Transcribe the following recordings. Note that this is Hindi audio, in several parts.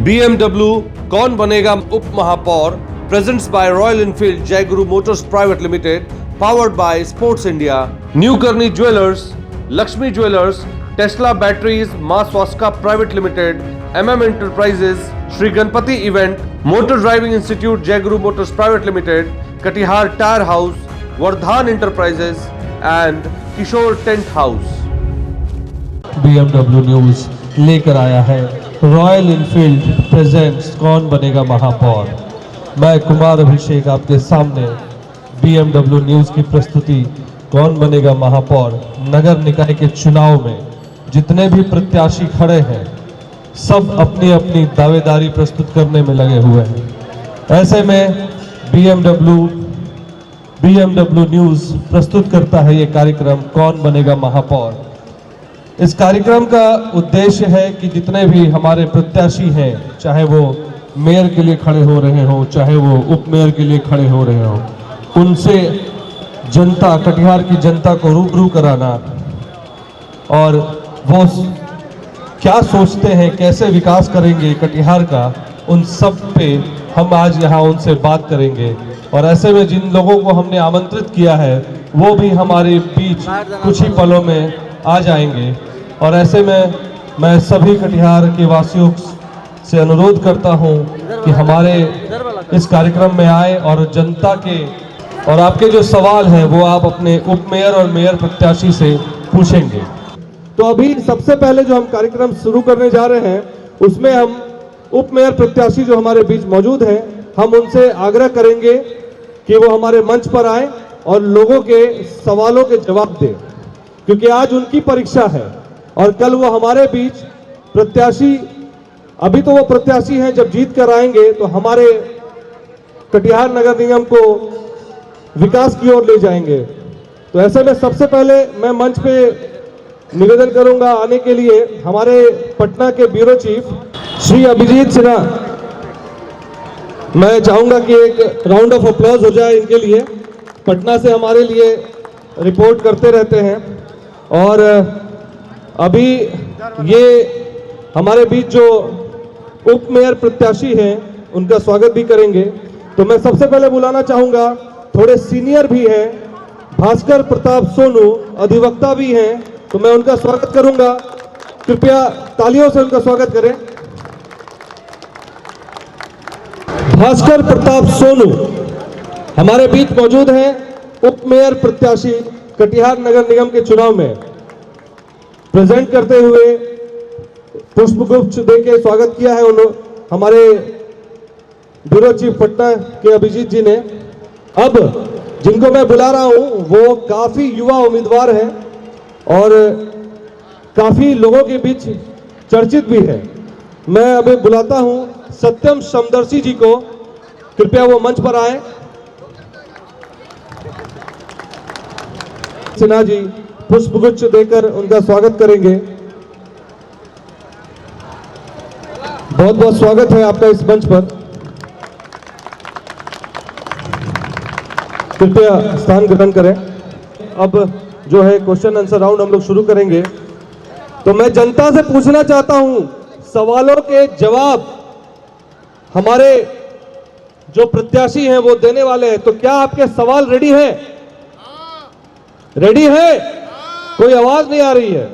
BMW कौन बनेगा उप महापौर presents by Royal Enfield Jai Guru Motors Private Limited, powered by Sports India, New Karni Jewelers, Lakshmi Jewelers, Tesla Batteries, Maa Swaska Private Limited, MM Enterprises, Shri Ganpati Event, Motor Driving Institute Jai Guru Motors Private Limited, Katihar Tire House, Vardhan Enterprises and Kishore Tent House. BMW news लेकर आया है रॉयल इनफील्ड प्रेजेंट्स कौन बनेगा महापौर। मैं कुमार अभिषेक आपके सामने BMW न्यूज की प्रस्तुति कौन बनेगा महापौर नगर निकाय के चुनाव में जितने भी प्रत्याशी खड़े हैं सब अपनी अपनी दावेदारी प्रस्तुत करने में लगे हुए हैं। ऐसे में BMW न्यूज प्रस्तुत करता है ये कार्यक्रम कौन बनेगा महापौर। इस कार्यक्रम का उद्देश्य है कि जितने भी हमारे प्रत्याशी हैं, चाहे वो मेयर के लिए खड़े हो रहे हों, चाहे वो उप मेयर के लिए खड़े हो रहे हों, उनसे जनता, कटिहार की जनता को रूबरू कराना और वो क्या सोचते हैं, कैसे विकास करेंगे कटिहार का, उन सब पे हम आज यहाँ उनसे बात करेंगे। और ऐसे में जिन लोगों को हमने आमंत्रित किया है वो भी हमारे बीच कुछ ही पलों में आ जाएंगे। और ऐसे में मैं सभी कटिहार के वासियों से अनुरोध करता हूं कि हमारे इस कार्यक्रम में आए और जनता के और आपके जो सवाल हैं वो आप अपने उप मेयर और मेयर प्रत्याशी से पूछेंगे। तो अभी सबसे पहले जो हम कार्यक्रम शुरू करने जा रहे हैं उसमें हम उप मेयर प्रत्याशी जो हमारे बीच मौजूद हैं, हम उनसे आग्रह करेंगे कि वो हमारे मंच पर आए और लोगों के सवालों के जवाब दें, क्योंकि आज उनकी परीक्षा है और कल वो हमारे बीच प्रत्याशी, अभी तो वो प्रत्याशी हैं, जब जीत कर आएंगे तो हमारे कटिहार नगर निगम को विकास की ओर ले जाएंगे। तो ऐसे में सबसे पहले मैं मंच पे निवेदन करूंगा आने के लिए हमारे पटना के ब्यूरो चीफ श्री अभिजीत सिन्हा। मैं चाहूंगा कि एक राउंड ऑफ अप्लॉज हो जाए इनके लिए। पटना से हमारे लिए रिपोर्ट करते रहते हैं और अभी ये हमारे बीच जो उप मेयर प्रत्याशी हैं उनका स्वागत भी करेंगे। तो मैं सबसे पहले बुलाना चाहूंगा, थोड़े सीनियर भी हैं, भास्कर प्रताप सोनू अधिवक्ता भी हैं, तो मैं उनका स्वागत करूंगा। कृपया तालियों से उनका स्वागत करें। भास्कर प्रताप सोनू हमारे बीच मौजूद हैं, उप मेयर प्रत्याशी कटिहार नगर निगम के चुनाव में प्रेजेंट करते हुए पुष्पगुच्छ देके स्वागत किया है उन्होंने हमारे ब्यूरो चीफ पटना के अभिजीत जी ने। अब जिनको मैं बुला रहा हूं वो काफी युवा उम्मीदवार हैं और काफी लोगों के बीच चर्चित भी है। मैं अभी बुलाता हूं सत्यम समदर्शी जी को, कृपया वो मंच पर आए। सिन्हा जी पुष्पगुच्छ देकर उनका स्वागत करेंगे। बहुत बहुत स्वागत है आपका इस मंच पर। कृपया स्थान ग्रहण करें। अब जो है क्वेश्चन आंसर राउंड हम लोग शुरू करेंगे। तो मैं जनता से पूछना चाहता हूं, सवालों के जवाब हमारे जो प्रत्याशी हैं वो देने वाले हैं। तो क्या आपके सवाल रेडी है? रेडी है? कोई आवाज नहीं आ रही है।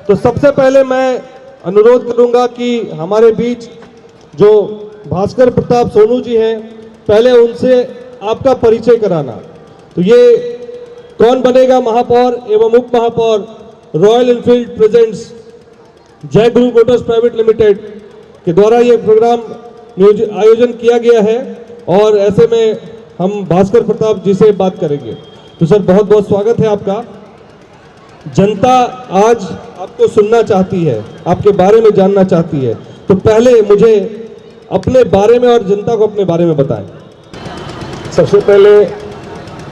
तो सबसे पहले मैं अनुरोध करूंगा कि हमारे बीच जो भास्कर प्रताप सोनू जी हैं, पहले उनसे आपका परिचय कराना। तो ये कौन बनेगा महापौर एवं उप महापौर रॉयल एनफील्ड प्रेजेंट्स जय गुरु मोटर्स प्राइवेट लिमिटेड के द्वारा ये प्रोग्राम आयोजन किया गया है और ऐसे में हम भास्कर प्रताप जी से बात करेंगे। तो सर बहुत बहुत स्वागत है आपका। जनता आज आपको सुनना चाहती है, आपके बारे में जानना चाहती है। तो पहले मुझे अपने बारे में और जनता को अपने बारे में बताएं। सबसे पहले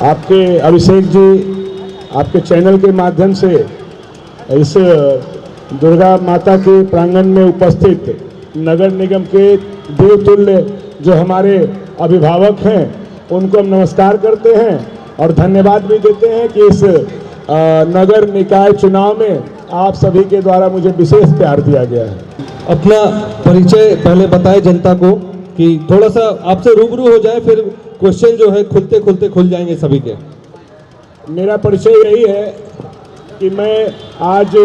आपके अभिषेक जी, आपके चैनल के माध्यम से इस दुर्गा माता के प्रांगण में उपस्थित नगर निगम के देवतुल्य जो हमारे अभिभावक हैं उनको हम नमस्कार करते हैं और धन्यवाद भी देते हैं कि इस नगर निकाय चुनाव में आप सभी के द्वारा मुझे विशेष प्यार दिया गया है। अपना परिचय पहले बताएं जनता को कि थोड़ा सा आपसे रूबरू हो जाए, फिर क्वेश्चन जो है खुलते खुलते खुल जाएंगे सभी के। मेरा परिचय यही है कि मैं आज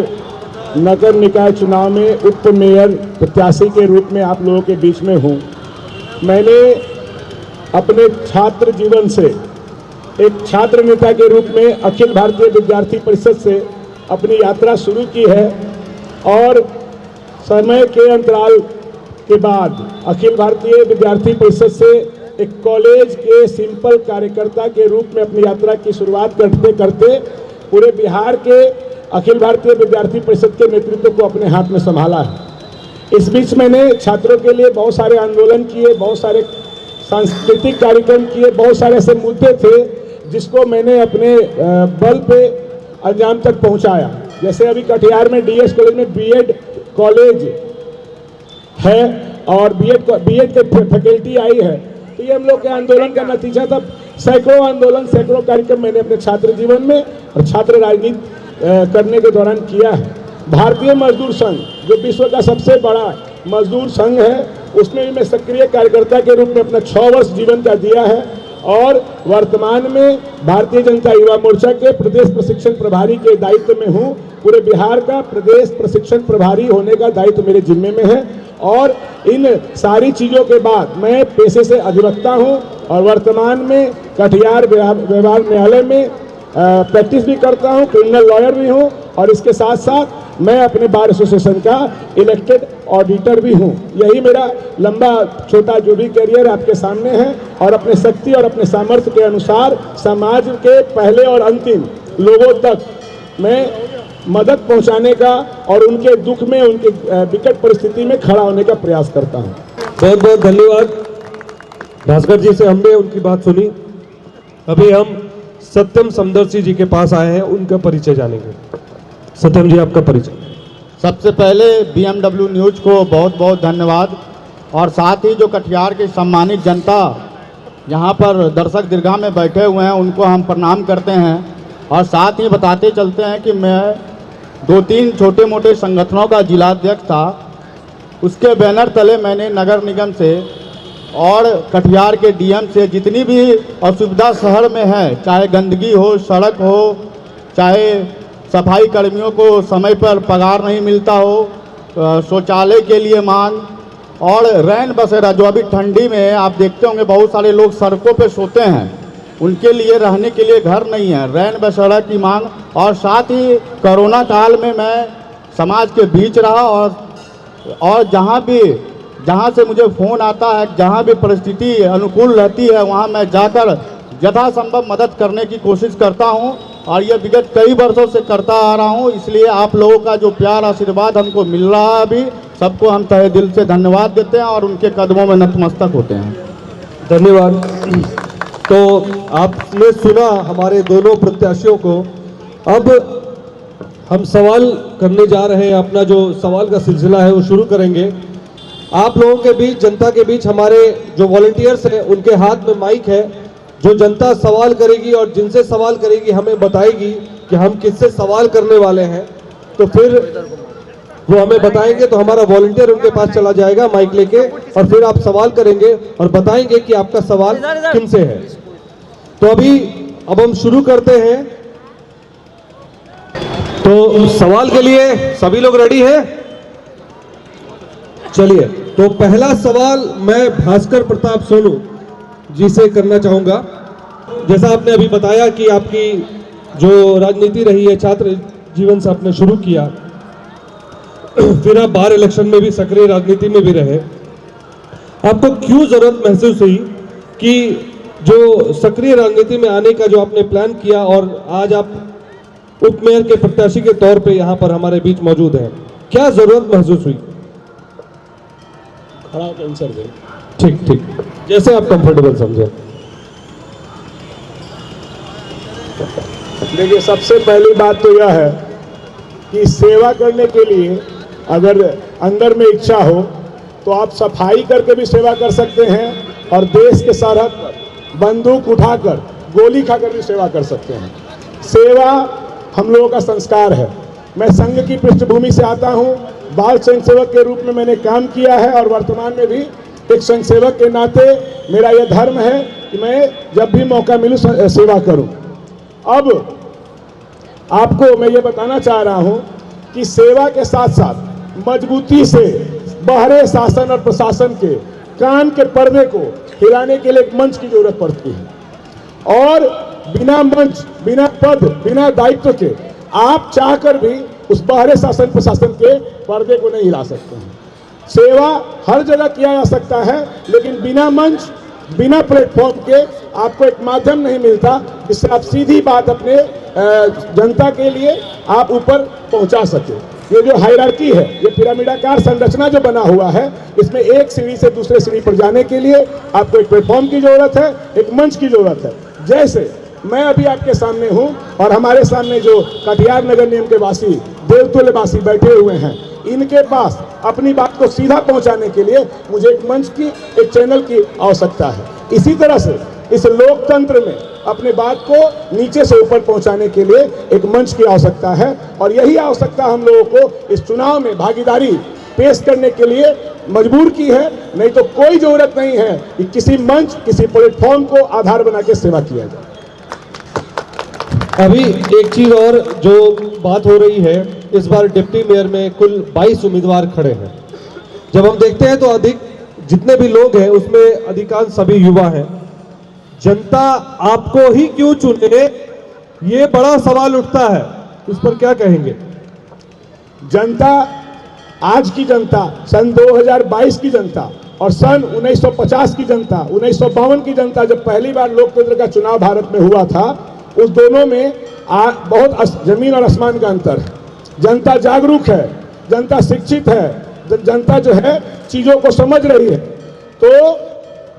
नगर निकाय चुनाव में उप मेयर प्रत्याशी के रूप में आप लोगों के बीच में हूँ। मैंने अपने छात्र जीवन से एक छात्र नेता के रूप में अखिल भारतीय विद्यार्थी परिषद से अपनी यात्रा शुरू की है और समय के अंतराल के बाद अखिल भारतीय विद्यार्थी परिषद से एक कॉलेज के सिंपल कार्यकर्ता के रूप में अपनी यात्रा की शुरुआत करते करते पूरे बिहार के अखिल भारतीय विद्यार्थी परिषद के नेतृत्व को अपने हाथ में संभाला है। इस बीच मैंने छात्रों के लिए बहुत सारे आंदोलन किए, बहुत सारे सांस्कृतिक कार्यक्रम किए, बहुत सारे ऐसे मुद्दे थे जिसको मैंने अपने बल पे अंजाम तक पहुंचाया। जैसे अभी कटिहार में डीएस कॉलेज में बीएड कॉलेज है और बीएड के फैकल्टी आई है, तो ये हम लोग के आंदोलन का नतीजा था। सैकड़ों आंदोलन, सैकड़ों कार्यक्रम मैंने अपने छात्र जीवन में और छात्र राजनीति करने के दौरान किया है। भारतीय मजदूर संघ जो विश्व का सबसे बड़ा मजदूर संघ है, उसमें भी मैं सक्रिय कार्यकर्ता के रूप में अपना 6 वर्ष जीवन का दिया है और वर्तमान में भारतीय जनता युवा मोर्चा के प्रदेश प्रशिक्षण प्रभारी के दायित्व में हूँ। पूरे बिहार का प्रदेश प्रशिक्षण प्रभारी होने का दायित्व मेरे जिम्मे में है और इन सारी चीज़ों के बाद मैं पेशे से अधिवक्ता हूँ और वर्तमान में कटिहार व्यवहार न्यायालय में प्रैक्टिस भी करता हूँ, क्रिमिनल लॉयर भी हूँ और इसके साथ साथ मैं अपने बार एसोसिएशन का इलेक्टेड ऑडिटर भी हूँ। यही मेरा लंबा छोटा जो भी करियर आपके सामने है और अपने शक्ति और अपने सामर्थ्य के अनुसार समाज के पहले और अंतिम लोगों तक मैं मदद पहुँचाने का और उनके दुख में, उनके विकट परिस्थिति में खड़ा होने का प्रयास करता हूँ। बहुत बहुत धन्यवाद भास्कर जी से हमने उनकी बात सुनी। अभी हम सत्यम समदर्शी जी के पास आए हैं, उनका परिचय जानेंगे। सत्यम जी, आपका परिचय। सबसे पहले BMW न्यूज़ को बहुत बहुत धन्यवाद और साथ ही जो कटिहार की सम्मानित जनता यहाँ पर दर्शक दीर्घा में बैठे हुए हैं उनको हम प्रणाम करते हैं और साथ ही बताते चलते हैं कि मैं 2-3 छोटे मोटे संगठनों का जिलाध्यक्ष था। उसके बैनर तले मैंने नगर निगम से और कटिहार के डीएम से जितनी भी असुविधा शहर में है, चाहे गंदगी हो, सड़क हो, चाहे सफाई कर्मियों को समय पर पगार नहीं मिलता हो, शौचालय के लिए मांग और रैन बसेरा जो अभी ठंडी में आप देखते होंगे बहुत सारे लोग सड़कों पे सोते हैं, उनके लिए रहने के लिए घर नहीं है, रैन बसेरा की मांग और साथ ही कोरोना काल में मैं समाज के बीच रहा और जहाँ से मुझे फ़ोन आता है, जहाँ भी परिस्थिति अनुकूल रहती है वहाँ मैं जाकर यथासंभव मदद करने की कोशिश करता हूँ और ये विगत कई वर्षों से करता आ रहा हूँ। इसलिए आप लोगों का जो प्यार आशीर्वाद हमको मिल रहा है अभी, सबको हम तहे दिल से धन्यवाद देते हैं और उनके कदमों में नतमस्तक होते हैं। धन्यवाद। तो आपने सुना हमारे दोनों प्रत्याशियों को। अब हम सवाल करने जा रहे हैं, अपना जो सवाल का सिलसिला है वो शुरू करेंगे। आप लोगों के बीच, जनता के बीच हमारे जो वॉलंटियर्स हैं उनके हाथ में माइक है। जो जनता सवाल करेगी और जिनसे सवाल करेगी हमें बताएगी कि हम किससे सवाल करने वाले हैं, तो फिर वो हमें बताएंगे तो हमारा वॉलंटियर उनके पास चला जाएगा माइक लेके और फिर आप सवाल करेंगे और बताएंगे कि आपका सवाल किनसे है। तो अब हम शुरू करते हैं। तो सवाल के लिए सभी लोग रेडी हैं? चलिए, तो पहला सवाल मैं भास्कर प्रताप सोनू जी से करना चाहूंगा। जैसा आपने अभी बताया कि आपकी जो राजनीति रही है, छात्र जीवन से आपने शुरू किया, फिर आप बार इलेक्शन में भी सक्रिय राजनीति में भी रहे। आपको क्यों जरूरत महसूस हुई कि जो सक्रिय राजनीति में आने का जो आपने प्लान किया और आज आप उप मेयर के प्रत्याशी के तौर पे यहाँ पर हमारे बीच मौजूद हैं, क्या जरूरत महसूस हुई? खड़ा होकर आंसर दें। ठीक, जैसे आप कंफर्टेबल समझे। देखिए, सबसे पहली बात तो यह है कि सेवा करने के लिए अगर अंदर में इच्छा हो तो आप सफाई करके भी सेवा कर सकते हैं और देश के सरहद पर बंदूक उठाकर, गोली खाकर भी सेवा कर सकते हैं। सेवा हम लोगों का संस्कार है मैं संघ की पृष्ठभूमि से आता हूं, बाल संघ सेवक के रूप में मैंने काम किया है और वर्तमान में भी एक संघ सेवक के नाते मेरा यह धर्म है कि मैं जब भी मौका मिलूं सेवा करूं। अब आपको मैं ये बताना चाह रहा हूं कि सेवा के साथ साथ मजबूती से बाहरी शासन और प्रशासन के कान के पर्दे को हिलाने के लिए एक मंच की जरूरत पड़ती है और बिना मंच, बिना पद, बिना दायित्व के आप चाहकर भी उस बाहरी शासन प्रशासन के पर्दे को नहीं हिला सकते हैं। सेवा हर जगह किया जा सकता है, लेकिन बिना मंच, बिना प्लेटफॉर्म के आपको एक माध्यम नहीं मिलता जिससे आप सीधी बात अपने जनता के लिए आप ऊपर पहुंचा सके। ये जो हायरार्की है, ये पिरामिडाकार संरचना जो बना हुआ है, इसमें एक सीढ़ी से दूसरे सीढ़ी पर जाने के लिए आपको एक प्लेटफॉर्म की जरूरत है, एक मंच की जरूरत है। जैसे मैं अभी आपके सामने हूं और हमारे सामने जो कटिहार नगर निगम के वासी, देवतुल्य वासी बैठे हुए हैं, इनके पास अपनी बात को सीधा पहुंचाने के लिए मुझे एक मंच की, एक चैनल की आवश्यकता है। इसी तरह से इस लोकतंत्र में अपनी बात को नीचे से ऊपर पहुंचाने के लिए एक मंच की आवश्यकता है और यही आवश्यकता हम लोगों को इस चुनाव में भागीदारी पेश करने के लिए मजबूर की है। नहीं तो कोई जरूरत नहीं है कि किसी मंच, किसी प्लेटफॉर्म को आधार बना के सेवा किया जाए। अभी एक चीज और जो बात हो रही है, इस बार डिप्टी मेयर में कुल 22 उम्मीदवार खड़े हैं। जब हम देखते हैं तो अधिक जितने भी लोग हैं उसमें अधिकांश सभी युवा हैं। जनता आपको ही क्यों चुने, ये बड़ा सवाल उठता है, इस पर क्या कहेंगे? जनता, आज की जनता, सन 2022 की जनता और सन 1950 की जनता, 1952 की जनता, जब पहली बार लोकतंत्र का चुनाव भारत में हुआ था, उस दोनों में बहुत जमीन और आसमान का अंतर है। जनता जागरूक है, जनता शिक्षित है, जनता जो है चीजों को समझ रही है। तो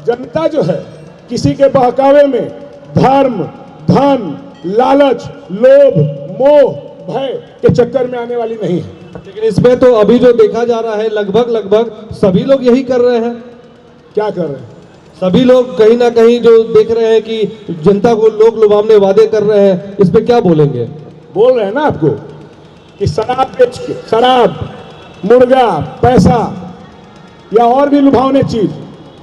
जनता जो है किसी के बहकावे में धर्म, धन, लालच, लोभ, मोह, भय के चक्कर में आने वाली नहीं है। लेकिन इसमें तो अभी जो देखा जा रहा है लगभग सभी लोग यही कर रहे हैं। क्या कर रहे हैं? सभी लोग कहीं ना कहीं जो देख रहे हैं कि जनता को लोग लुभावने वादे कर रहे हैं, इस पे क्या बोलेंगे? बोल रहे हैं ना आपको कि शराब बेच के, शराब, मुर्गा, पैसा या और भी लुभावने चीज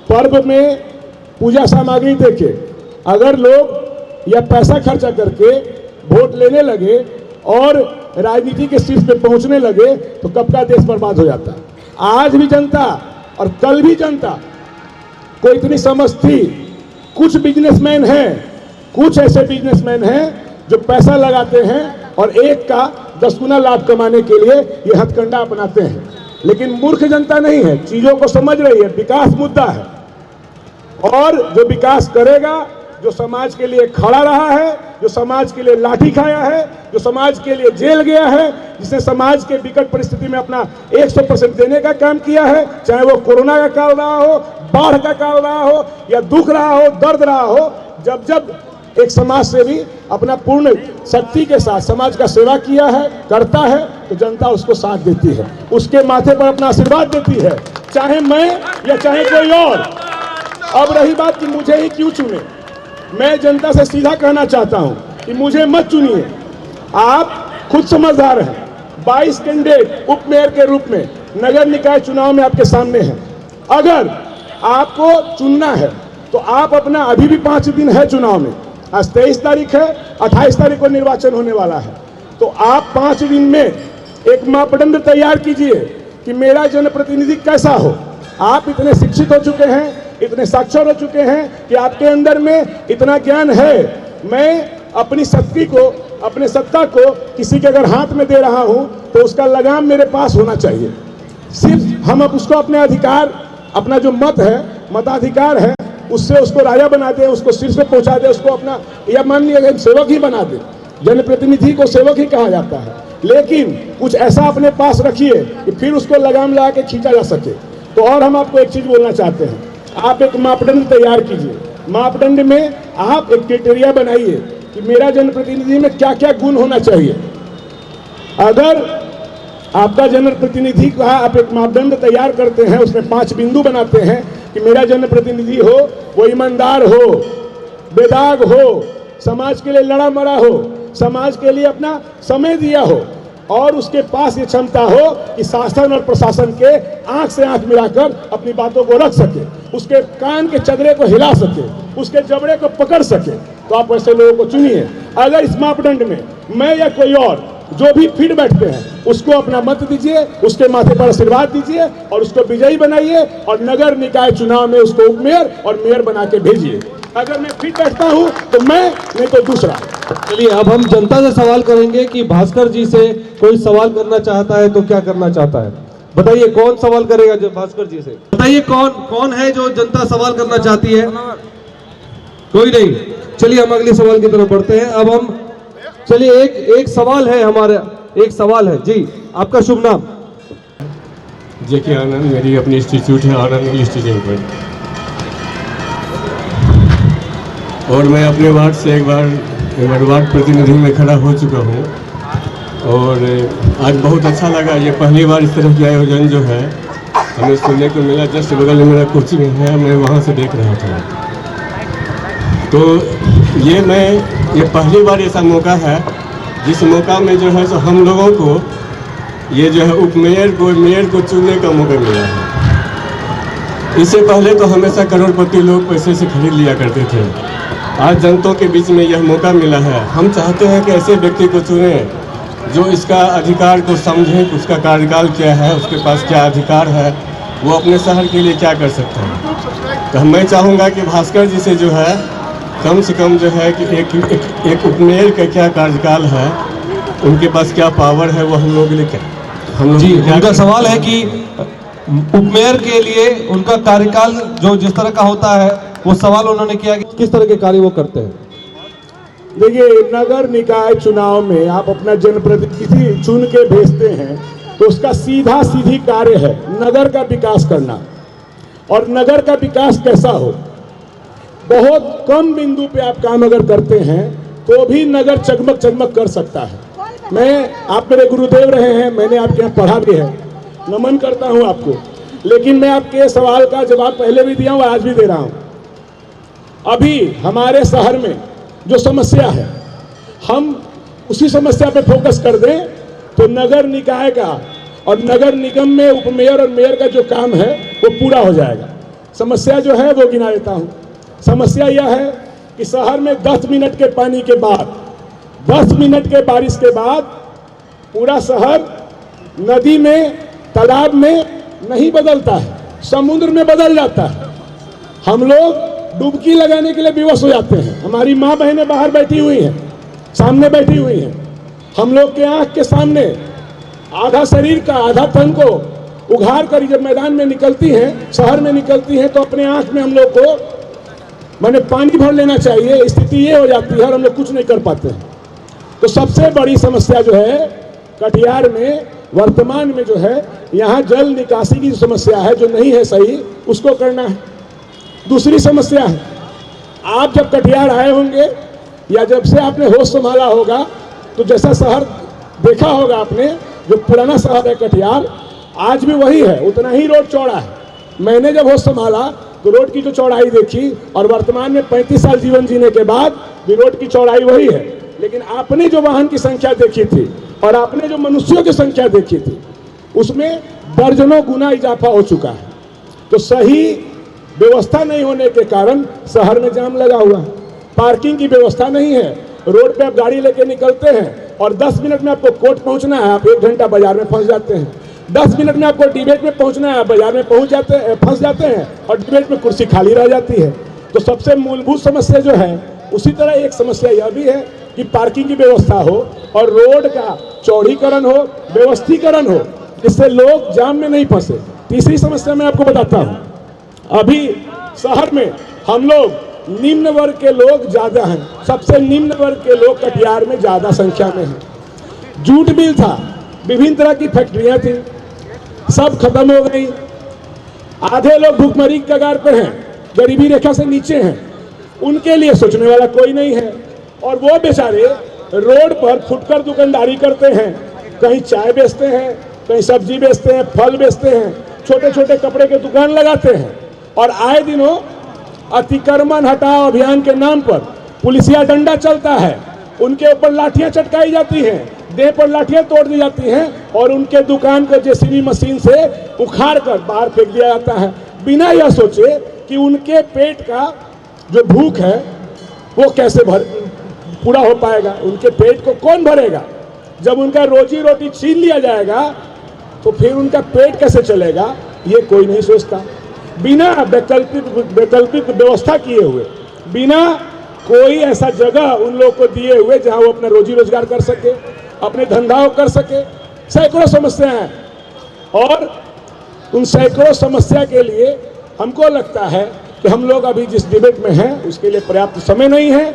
पर्व में पूजा सामग्री देके अगर लोग या पैसा खर्चा करके वोट लेने लगे और राजनीति के शीर्ष पे पहुंचने लगे तो कब का देश बर्बाद हो जाता है। आज भी जनता और कल भी जनता को इतनी समझ थी। कुछ बिजनेसमैन हैं, कुछ ऐसे बिजनेसमैन हैं जो पैसा लगाते हैं और एक का 10 गुना लाभ कमाने के लिए ये हथकंडा अपनाते हैं। लेकिन मूर्ख जनता नहीं है, चीजों को समझ रही है। विकास मुद्दा है और जो विकास करेगा, जो समाज के लिए खड़ा रहा है, जो समाज के लिए लाठी खाया है, जो समाज के लिए जेल गया है, जिसने समाज के विकट परिस्थिति में अपना 100% देने का काम किया है, चाहे वो कोरोना का काल रहा हो, बाढ़ का काल रहा हो या दुख रहा हो, दर्द रहा हो, जब जब एक समाज सेवी अपना पूर्ण शक्ति के साथ समाज का सेवा किया है, करता है, तो जनता उसको साथ देती है, उसके माथे पर अपना आशीर्वाद देती है, चाहे मैं या चाहे कोई और। अब रही बात कि मुझे ही क्यों चुने, मैं जनता से सीधा कहना चाहता हूं कि मुझे मत चुनिए। आप खुद समझदार हैं। 22 कैंडिडेट उप मेयर के रूप में नगर निकाय चुनाव में आपके सामने हैं। अगर आपको चुनना है तो आप अपना, अभी भी 5 दिन है चुनाव में, आज 23 तारीख है, 28 तारीख को निर्वाचन होने वाला है, तो आप 5 दिन में एक मापदंड तैयार कीजिए कि मेरा जनप्रतिनिधि कैसा हो। आप इतने शिक्षित हो चुके हैं, इतने साक्षर हो चुके हैं कि आपके अंदर में इतना ज्ञान है। मैं अपनी शक्ति को, अपने सत्ता को किसी के अगर हाथ में दे रहा हूं तो उसका लगाम मेरे पास होना चाहिए। सिर्फ हम अब उसको अपने अधिकार, अपना जो मत है, मताधिकार है, उससे उसको राजा बना दे, उसको शीर्ष पे पहुंचा दे, उसको अपना, या मान लिया सेवक ही बना दे। जनप्रतिनिधि को सेवक ही कहा जाता है, लेकिन कुछ ऐसा अपने पास रखिए कि फिर उसको लगाम लगा के खींचा जा सके। तो और हम आपको एक चीज बोलना चाहते हैं, आप एक मापदंड तैयार कीजिए। मापदंड में आप एक क्राइटेरिया बनाइए कि मेरा जनप्रतिनिधि में क्या क्या गुण होना चाहिए। अगर आपका जनप्रतिनिधि का आप एक मापदंड तैयार करते हैं, उसमें 5 बिंदु बनाते हैं कि मेरा जनप्रतिनिधि हो, वो ईमानदार हो, बेदाग हो, समाज के लिए लड़ा मरा हो, समाज के लिए अपना समय दिया हो, और उसके पास ये क्षमता हो कि शासन और प्रशासन के आंख से आंख मिलाकर अपनी बातों को रख सके, उसके कान के चदरे को हिला सके, उसके जबड़े को पकड़ सके, तो आप ऐसे लोगों को चुनिए। अगर इस मापदंड में मैं या कोई और जो भी फिट बैठते हैं उसको अपना मत दीजिए, उसके माथे पर आशीर्वाद दीजिए और उसको विजयी बनाइए और नगर निकाय चुनाव में उसको उप मेयर और मेयर बना के भेजिए। अगर मैं फिट बैठता हूं तो मैं, नहीं तो दूसरा। चलिए अब हम जनता से सवाल करेंगे कि भास्कर जी से कोई सवाल करना चाहता है तो क्या करना चाहता है। बताइए कौन सवाल करेगा जो भास्कर जी से? बताइए कौन है जो जनता सवाल करना चाहती है? कोई नहीं। चलिए हम अगले सवाल की तरफ बढ़ते हैं। अब हम चलिए एक सवाल है हमारे, एक सवाल है जी। आपका शुभ नाम? जेके आनंद, मेरी अपनी इंस्टीट्यूट है आनंद इंग्लिश टीचिंग पर, और मैं अपने वार्ड से एक बार वार्ड प्रतिनिधि में खड़ा हो चुका हूँ और आज बहुत अच्छा लगा। ये पहली बार इस तरह की आयोजन जो है हमें सुनने को मिला। जस्ट बगल में मेरा कोचिंग है, मैं वहाँ से देख रहा था। तो ये पहली बार ऐसा मौका है जिस मौका में जो है सो हम लोगों को ये जो है उप मेयर को चुनने का मौका मिला है। इससे पहले तो हमेशा करोड़पति लोग पैसे से खरीद लिया करते थे। आज जनता के बीच में यह मौका मिला है। हम चाहते हैं कि ऐसे व्यक्ति को चुनें जो इसका अधिकार को समझें, उसका कार्यकाल क्या है, उसके पास क्या अधिकार है, वो अपने शहर के लिए क्या कर सकते हैं। तो मैं चाहूँगा कि भास्कर जी से जो है कम से कम जो है कि एक उपमेयर का क्या कार्यकाल है, उनके पास क्या पावर है, वो हम लोग के लिए क्या उनका सवाल है कि उपमेयर के लिए उनका कार्यकाल जो जिस तरह का होता है वो सवाल उन्होंने किया कि किस तरह के कार्य वो करते हैं। देखिए, नगर निकाय चुनाव में आप अपना जनप्रतिनिधि चुन के भेजते हैं तो उसका सीधी कार्य है नगर का विकास करना। और नगर का विकास कैसा हो, बहुत कम बिंदु पे आप काम अगर करते हैं तो भी नगर चकमक कर सकता है। आप मेरे गुरुदेव रहे हैं, मैंने आपके यहाँ पढ़ा भी है, नमन करता हूँ आपको। लेकिन मैं आपके सवाल का जवाब पहले भी दिया हूँ, आज भी दे रहा हूँ। अभी हमारे शहर में जो समस्या है, हम उसी समस्या पे फोकस कर दें तो नगर निकाय का और नगर निगम में उपमेयर और मेयर का जो काम है वो पूरा हो जाएगा। समस्या जो है वो गिना देता हूँ। समस्या यह है कि शहर में 10 मिनट के पानी के बाद, 10 मिनट के बारिश के बाद पूरा शहर नदी में, तालाब में नहीं बदलता है, समुद्र में बदल जाता है। हम लोग डुबकी लगाने के लिए विवश हो जाते हैं। हमारी माँ बहनें बाहर बैठी हुई हैं, सामने बैठी हुई हैं। हम लोग के आंख के सामने आधा शरीर का, आधा तन को उघाड़ कर जब मैदान में निकलती हैं, शहर में निकलती हैं, तो अपने आंख में हम लोग को माने पानी भर लेना चाहिए, स्थिति ये हो जाती है और हम लोग कुछ नहीं कर पाते हैं। तो सबसे बड़ी समस्या जो है कटिहार में वर्तमान में जो है, यहाँ जल निकासी की समस्या है जो नहीं है सही, उसको करना है। दूसरी समस्या है, आप जब कटिहार आए होंगे या जब से आपने होश संभाला होगा तो जैसा शहर देखा होगा आपने, जो पुराना शहर है कटिहार, आज भी वही है, उतना ही रोड चौड़ा है। मैंने जब होश संभाला तो रोड की जो चौड़ाई देखी और वर्तमान में 35 साल जीवन जीने के बाद भी रोड की चौड़ाई वही है। लेकिन आपने जो वाहन की संख्या देखी थी और आपने जो मनुष्यों की संख्या देखी थी उसमें दर्जनों गुना इजाफा हो चुका है। तो सही व्यवस्था नहीं होने के कारण शहर में जाम लगा हुआ है, पार्किंग की व्यवस्था नहीं है। रोड पे आप गाड़ी लेके निकलते हैं और 10 मिनट में आपको कोर्ट पहुंचना है, आप 1 घंटा बाजार में फंस जाते हैं। 10 मिनट में आपको डिबेट में पहुंचना है, बाजार में फंस जाते हैं और डिबेट में कुर्सी खाली रह जाती है। तो सबसे मूलभूत समस्या जो है, उसी तरह एक समस्या यह भी है कि पार्किंग की व्यवस्था हो और रोड का चौड़ीकरण हो, व्यवस्थीकरण हो, जिससे लोग जाम में नहीं फंसे। तीसरी समस्या मैं आपको बताता हूँ, अभी शहर में हम लोग निम्न वर्ग के लोग ज्यादा हैं, सबसे निम्न वर्ग के लोग कटिहार में ज्यादा संख्या में हैं। जूट मिल था, विभिन्न तरह की फैक्ट्रियां थी, सब खत्म हो गई। आधे लोग भूखमरी की कगार पर हैं, गरीबी रेखा से नीचे हैं, उनके लिए सोचने वाला कोई नहीं है। और वो बेचारे रोड पर फुटकर दुकानदारी करते हैं, कहीं चाय बेचते हैं, कहीं सब्जी बेचते हैं, फल बेचते हैं, छोटे छोटे कपड़े के दुकान लगाते हैं। और आए दिनों अतिक्रमण हटाओ अभियान के नाम पर पुलिसिया डंडा चलता है, उनके ऊपर लाठियां चटकाई जाती हैं, देह पर लाठियां तोड़ दी जाती हैं और उनके दुकान को जेसीबी मशीन से उखाड़ कर बाहर फेंक दिया जाता है, बिना यह सोचे कि उनके पेट का जो भूख है वो कैसे पूरा हो पाएगा। उनके पेट को कौन भरेगा? जब उनका रोजी रोटी छीन लिया जाएगा तो फिर उनका पेट कैसे चलेगा, ये कोई नहीं सोचता। बिना वैकल्पिक व्यवस्था किए हुए, बिना कोई ऐसा जगह उन लोगों को दिए हुए जहां वो अपना रोजी रोजगार कर सके, अपने धंधा कर सके, सैकड़ों समस्याएं हैं। और उन सैकड़ों समस्या के लिए हमको लगता है कि हम लोग अभी जिस डिबेट में हैं उसके लिए पर्याप्त समय नहीं है।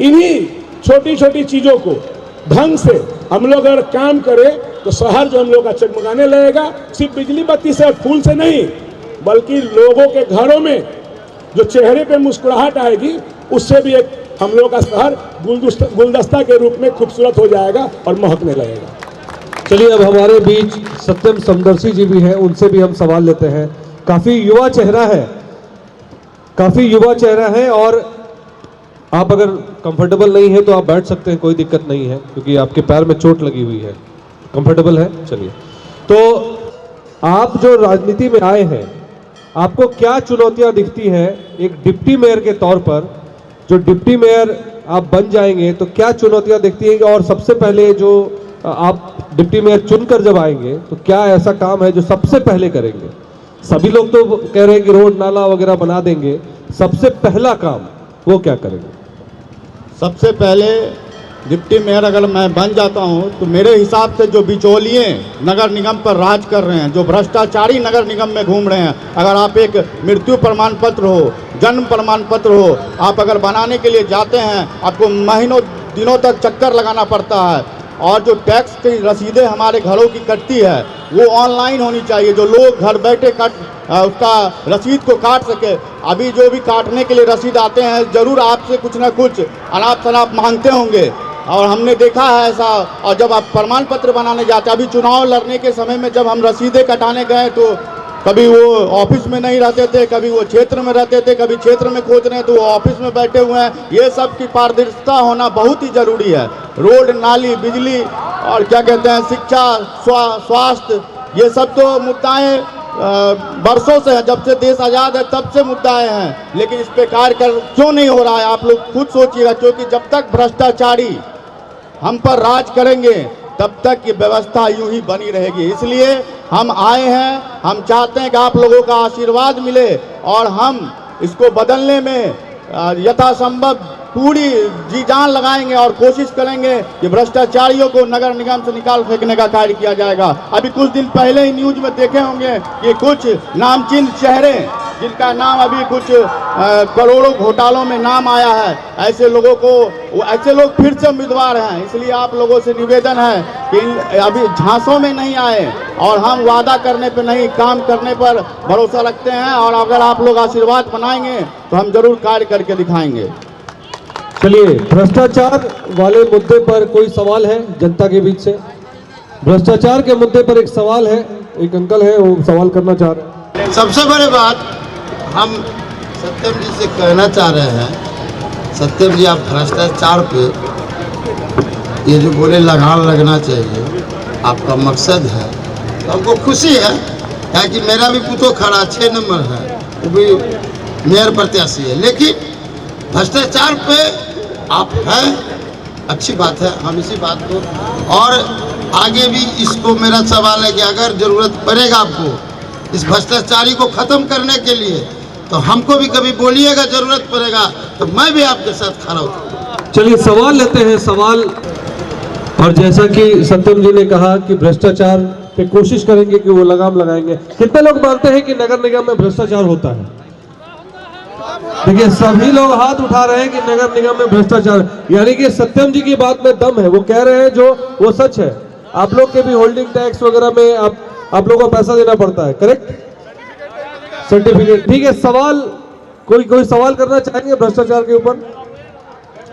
इन्हीं छोटी छोटी चीज़ों को ढंग से हम लोग अगर काम करें तो शहर जो हम लोग का चगमगाने लगेगा, सिर्फ बिजली बत्ती से और फूल से नहीं, बल्कि लोगों के घरों में जो चेहरे पे मुस्कुराहट आएगी उससे भी एक हम लोग का शहर गुलदस्ता के रूप में खूबसूरत हो जाएगा और महकने लगेगा। चलिए, अब हमारे बीच सत्यम समदर्शी जी भी हैं, उनसे भी हम सवाल लेते हैं। काफी युवा चेहरा है और आप अगर कंफर्टेबल नहीं है तो आप बैठ सकते हैं, कोई दिक्कत नहीं है, क्योंकि आपके पैर में चोट लगी हुई है। कंफर्टेबल है? चलिए, तो आप जो राजनीति में आए हैं, आपको क्या चुनौतियां दिखती हैं एक डिप्टी मेयर के तौर पर? जो डिप्टी मेयर आप बन जाएंगे तो क्या चुनौतियां दिखती हैं? और सबसे पहले जो आप डिप्टी मेयर चुनकर जब आएंगे तो क्या ऐसा काम है जो सबसे पहले करेंगे? सभी लोग तो कह रहे हैं कि रोड नाला वगैरह बना देंगे, सबसे पहला काम वो क्या करेंगे? सबसे पहले डिप्टी मेयर अगर मैं बन जाता हूं तो मेरे हिसाब से जो बिचौलिए नगर निगम पर राज कर रहे हैं, जो भ्रष्टाचारी नगर निगम में घूम रहे हैं, अगर आप एक मृत्यु प्रमाण पत्र हो, जन्म प्रमाण पत्र हो, आप अगर बनाने के लिए जाते हैं, आपको महीनों दिनों तक चक्कर लगाना पड़ता है। और जो टैक्स की रसीदें हमारे घरों की कटती है वो ऑनलाइन होनी चाहिए, जो लोग घर बैठे उसका रसीद को काट सके। अभी जो भी काटने के लिए रसीद आते हैं ज़रूर आपसे कुछ ना कुछ अनाप शनाप मांगते होंगे और हमने देखा है ऐसा। और जब आप प्रमाण पत्र बनाने जाते हैं, अभी चुनाव लड़ने के समय में जब हम रसीदें कटाने गए तो कभी वो ऑफिस में नहीं रहते थे, कभी वो क्षेत्र में रहते थे, कभी क्षेत्र में खोज रहे हैं तो वो ऑफिस में बैठे हुए हैं। ये सब की पारदर्शिता होना बहुत ही ज़रूरी है। रोड, नाली, बिजली और क्या कहते हैं शिक्षा, स्वास्थ्य, ये सब तो मुद्दाएं बरसों से हैं, जब से देश आज़ाद है तब से मुद्दाएं हैं, लेकिन इस पे कार्य क्यों नहीं हो रहा है? आप लोग खुद सोचिएगा, क्योंकि जब तक भ्रष्टाचारी हम पर राज करेंगे तब तक ये व्यवस्था यूं ही बनी रहेगी। इसलिए हम आए हैं, हम चाहते हैं कि आप लोगों का आशीर्वाद मिले और हम इसको बदलने में यथासंभव पूरी जी जान लगाएंगे और कोशिश करेंगे कि भ्रष्टाचारियों को नगर निगम से निकाल फेंकने का कार्य किया जाएगा। अभी कुछ दिन पहले ही न्यूज में देखे होंगे कि कुछ नामचीन चेहरे जिनका नाम अभी कुछ करोड़ों घोटालों में नाम आया है, ऐसे लोगों को, ऐसे लोग फिर से उम्मीदवार हैं। इसलिए आप लोगों से निवेदन है कि अभी झांसों में नहीं आए और हम वादा करने पर नहीं, काम करने पर भरोसा रखते हैं और अगर आप लोग आशीर्वाद बनाएंगे तो हम जरूर कार्य करके दिखाएंगे। चलिए, भ्रष्टाचार वाले मुद्दे पर कोई सवाल है जनता के बीच से? भ्रष्टाचार के मुद्दे पर एक सवाल है, एक अंकल है वो सवाल करना चाह रहे हैं। सबसे बड़ी बात हम सत्यम जी से कहना चाह रहे हैं, सत्यम जी आप भ्रष्टाचार पे ये जो बोले लगान लगना चाहिए, आपका मकसद है तो हमको खुशी है, कि मेरा भी पुतो खड़ा 6 नंबर है, वो भी मेयर प्रत्याशी है, लेकिन भ्रष्टाचार पे आप हैं, अच्छी बात है, हम इसी बात को और आगे भी इसको मेरा सवाल है कि अगर ज़रूरत पड़ेगा आपको इस भ्रष्टाचारी को ख़त्म करने के लिए तो हमको भी कभी बोलिएगा, ज़रूरत पड़ेगा तो मैं भी आपके साथ खड़ा हूँ। चलिए, सवाल लेते हैं सवाल। और जैसा कि सत्यम जी ने कहा कि भ्रष्टाचार पे कोशिश करेंगे कि वो लगाम लगाएंगे। कितने लोग मानते हैं कि नगर निगम में भ्रष्टाचार होता है? देखिए, सभी लोग हाथ उठा रहे हैं कि नगर निगम में भ्रष्टाचार, यानी कि सत्यम जी की बात में दम है, वो कह रहे हैं जो वो सच है। आप लोग के भी होल्डिंग टैक्स वगैरह में आप लोगों को पैसा देना पड़ता है, करेक्ट? सर्टिफिकेट, ठीक है। सवाल कोई सवाल करना चाहेंगे भ्रष्टाचार के ऊपर?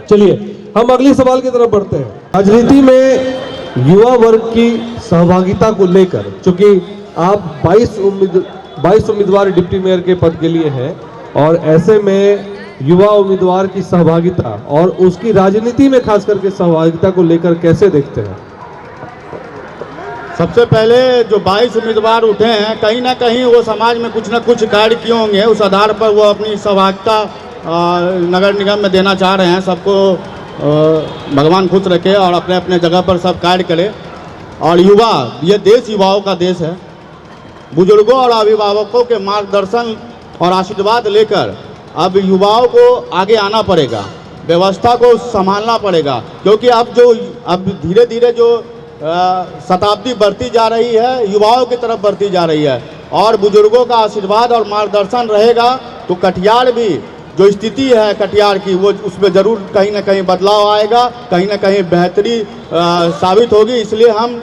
चलिए, हम अगली सवाल की तरफ बढ़ते हैं। राजनीति में युवा वर्ग की सहभागिता को लेकर, चूंकि आप 22 उम्मीदवार डिप्टी मेयर के पद के लिए हैं और ऐसे में युवा उम्मीदवार की सहभागिता और उसकी राजनीति में खास करके सहभागिता को लेकर कैसे देखते हैं? सबसे पहले जो 22 उम्मीदवार उठे हैं, कहीं ना कहीं वो समाज में कुछ ना कुछ कार्य किए होंगे, उस आधार पर वो अपनी सहभागिता नगर निगम में देना चाह रहे हैं। सबको भगवान खुश रखे और अपने अपने जगह पर सब कार्य करे। और युवा, ये देश युवाओं का देश है। बुजुर्गों और अभिभावकों के मार्गदर्शन और आशीर्वाद लेकर अब युवाओं को आगे आना पड़ेगा, व्यवस्था को संभालना पड़ेगा, क्योंकि अब धीरे धीरे जो शताब्दी बढ़ती जा रही है, युवाओं की तरफ बढ़ती जा रही है। और बुजुर्गों का आशीर्वाद और मार्गदर्शन रहेगा तो कटिहार भी जो स्थिति है कटिहार की, वो उसमें ज़रूर कहीं ना कहीं बदलाव आएगा, कहीं ना कहीं बेहतरी साबित होगी। इसलिए हम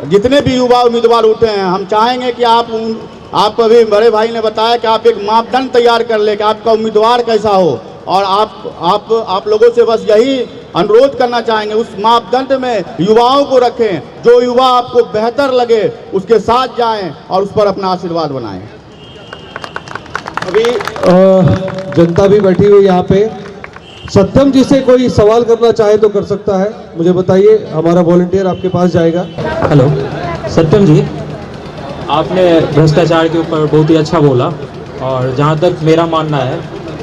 जितने भी युवा उम्मीदवार उठे हैं, हम चाहेंगे कि आप अभी बड़े भाई ने बताया कि आप एक मापदंड तैयार कर ले कि आपका उम्मीदवार कैसा हो, और आप लोगों से बस यही अनुरोध करना चाहेंगे, उस मापदंड में युवाओं को रखें। जो युवा आपको बेहतर लगे उसके साथ जाएं और उस पर अपना आशीर्वाद बनाएं। अभी जनता भी बैठी हुई यहाँ पे। सत्यम जी से कोई सवाल करना चाहे तो कर सकता है। मुझे बताइए, हमारा वॉलंटियर आपके पास जाएगा। हेलो सत्यम जी, आपने भ्रष्टाचार के ऊपर बहुत ही अच्छा बोला, और जहाँ तक मेरा मानना है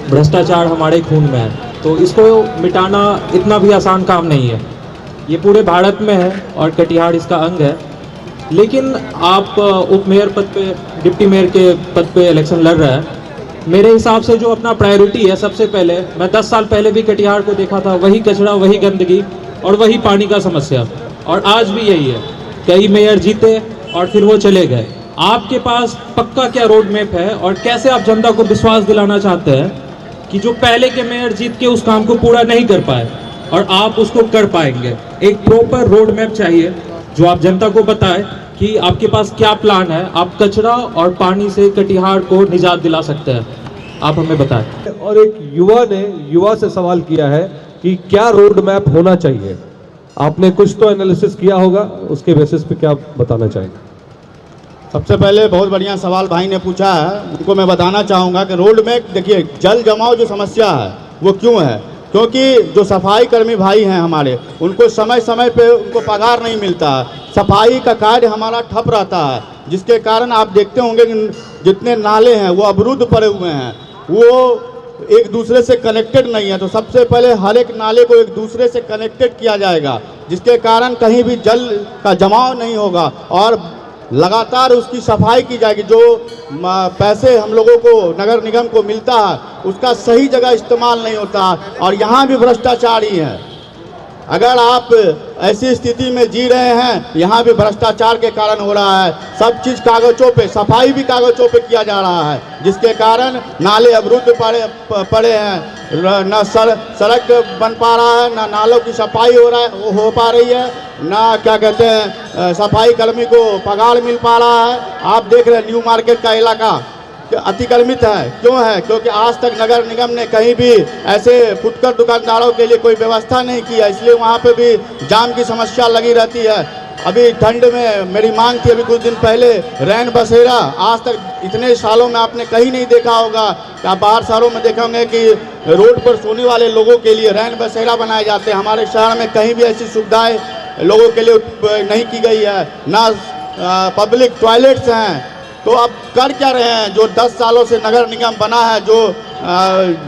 भ्रष्टाचार हमारे खून में है, तो इसको मिटाना इतना भी आसान काम नहीं है। ये पूरे भारत में है और कटिहार इसका अंग है। लेकिन आप उप मेयर पद पे, डिप्टी मेयर के पद पे इलेक्शन लड़ रहे हैं। मेरे हिसाब से जो अपना प्रायोरिटी है, सबसे पहले मैं 10 साल पहले भी कटिहार को देखा था, वही कचरा, वही गंदगी और वही पानी का समस्या, और आज भी यही है। कई मेयर जीते और फिर वो चले गए। आपके पास पक्का क्या रोड मैप है, और कैसे आप जनता को विश्वास दिलाना चाहते हैं कि जो पहले के मेयर जीत के उस काम को पूरा नहीं कर पाए और आप उसको कर पाएंगे? एक प्रॉपर रोड मैप चाहिए जो आप जनता को बताए कि आपके पास क्या प्लान है, आप कचरा और पानी से कटिहार को निजात दिला सकते हैं। आप हमें बताएं। और एक युवा ने युवा से सवाल किया है कि क्या रोड मैप होना चाहिए। आपने कुछ तो एनालिसिस किया होगा, उसके बेसिस पे क्या बताना चाहेंगे? सबसे पहले बहुत बढ़िया सवाल भाई ने पूछा है, उनको मैं बताना चाहूँगा कि रोड में देखिए, जल जमाव जो समस्या है वो क्यों है? क्योंकि जो सफाई कर्मी भाई हैं हमारे, उनको समय समय पे उनको पगार नहीं मिलता है। सफाई का कार्य हमारा ठप रहता है, जिसके कारण आप देखते होंगे कि जितने नाले हैं वो अवरुद्ध पड़े हुए हैं, वो एक दूसरे से कनेक्टेड नहीं है। तो सबसे पहले हर एक नाले को एक दूसरे से कनेक्टेड किया जाएगा, जिसके कारण कहीं भी जल का जमाव नहीं होगा और लगातार उसकी सफाई की जाएगी। जो पैसे हम लोगों को नगर निगम को मिलता है उसका सही जगह इस्तेमाल नहीं होता, और यहाँ भी भ्रष्टाचार ही है। अगर आप ऐसी स्थिति में जी रहे हैं, यहाँ भी भ्रष्टाचार के कारण हो रहा है। सब चीज़ कागजों पे, सफाई भी कागजों पे किया जा रहा है, जिसके कारण नाले अवरुद्ध पड़े हैं। न सड़क बन पा रहा है, न नालों की सफाई हो पा रही है, ना क्या कहते हैं सफाई कर्मी को पगार मिल पा रहा है। आप देख रहे हैं न्यू मार्केट का इलाका अतिक्रमित है। क्यों है? क्योंकि आज तक नगर निगम ने कहीं भी ऐसे फुटकर दुकानदारों के लिए कोई व्यवस्था नहीं की है, इसलिए वहाँ पे भी जाम की समस्या लगी रहती है। अभी ठंड में मेरी मांग थी, अभी कुछ दिन पहले रैन बसेरा, आज तक इतने सालों में आपने कहीं नहीं देखा होगा। आप बाहर शहरों में देखा होंगे कि रोड पर सोने वाले लोगों के लिए रैन बसेरा बनाए जाते हैं। हमारे शहर में कहीं भी ऐसी सुविधाएँ लोगों के लिए नहीं की गई है, ना पब्लिक टॉयलेट्स हैं। तो अब कर क्या रहे हैं? जो 10 सालों से नगर निगम बना है, जो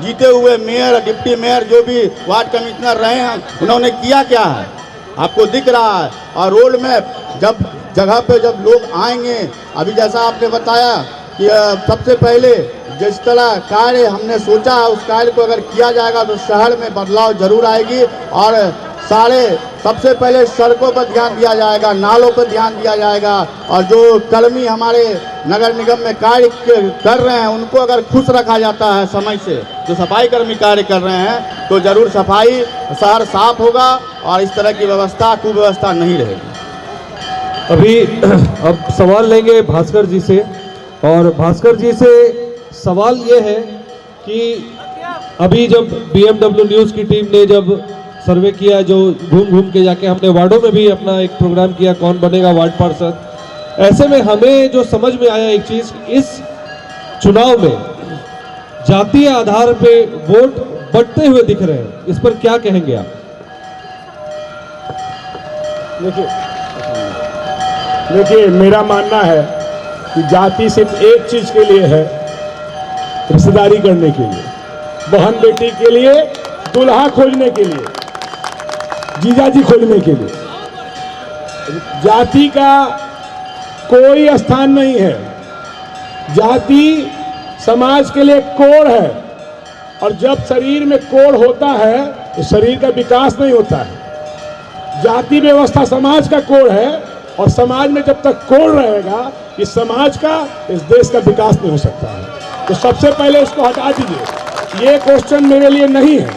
जीते हुए मेयर, डिप्टी मेयर, जो भी वार्ड कमिश्नर रहे हैं, उन्होंने किया क्या है? आपको दिख रहा है। और रोड में जब जगह पे जब लोग आएंगे, अभी जैसा आपने बताया कि सबसे पहले जिस तरह कार्य हमने सोचा है उस कार्य को अगर किया जाएगा तो शहर में बदलाव जरूर आएगी। और सबसे पहले सड़कों पर ध्यान दिया जाएगा, नालों पर ध्यान दिया जाएगा, और जो कर्मी हमारे नगर निगम में कार्य कर रहे हैं उनको अगर खुश रखा जाता है समय से, जो सफाई कर्मी कार्य कर रहे हैं, तो जरूर सफाई शहर साफ होगा और इस तरह की व्यवस्था कुव्यवस्था नहीं रहेगी। अभी अब सवाल लेंगे भास्कर जी से, और भास्कर जी से सवाल ये है कि अभी जब BMW न्यूज़ की टीम ने जब सर्वे किया, जो घूम घूम के जाके हमने वार्डों में भी अपना एक प्रोग्राम किया, कौन बनेगा वार्ड पार्षद, ऐसे में हमें जो समझ में आया एक चीज, इस चुनाव में जातीय आधार पे वोट बढ़ते हुए दिख रहे हैं। इस पर क्या कहेंगे आप? देखिए, देखिए, मेरा मानना है कि जाति सिर्फ एक चीज के लिए है, रिश्तेदारी करने के लिए, बहन बेटी के लिए, दुल्हा खोजने के लिए, जीजाजी खोजने के लिए। जाति का कोई स्थान नहीं है। जाति समाज के लिए कोड़ है, और जब शरीर में कोड़ होता है तो शरीर का विकास नहीं होता है। जाति व्यवस्था समाज का कोड़ है, और समाज में जब तक कोड़ रहेगा, इस समाज का, इस देश का विकास नहीं हो सकता है। तो सबसे पहले इसको हटा दीजिए। ये क्वेश्चन मेरे लिए नहीं है।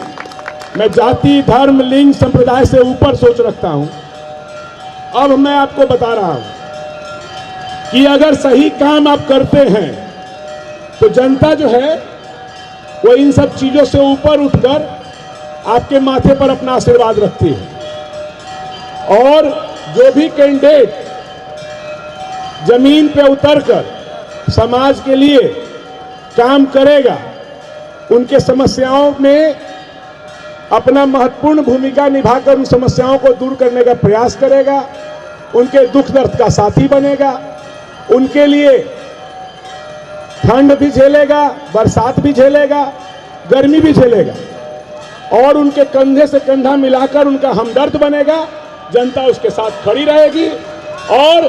मैं जाति, धर्म, लिंग, संप्रदाय से ऊपर सोच रखता हूं। अब मैं आपको बता रहा हूं कि अगर सही काम आप करते हैं तो जनता जो है वो इन सब चीजों से ऊपर उठकर आपके माथे पर अपना आशीर्वाद रखती है। और जो भी कैंडिडेट जमीन पे उतरकर समाज के लिए काम करेगा, उनके समस्याओं में अपना महत्वपूर्ण भूमिका निभाकर उन समस्याओं को दूर करने का प्रयास करेगा, उनके दुख दर्द का साथी बनेगा, उनके लिए ठंड भी झेलेगा, बरसात भी झेलेगा, गर्मी भी झेलेगा, और उनके कंधे से कंधा मिलाकर उनका हमदर्द बनेगा। जनता उसके साथ खड़ी रहेगी, और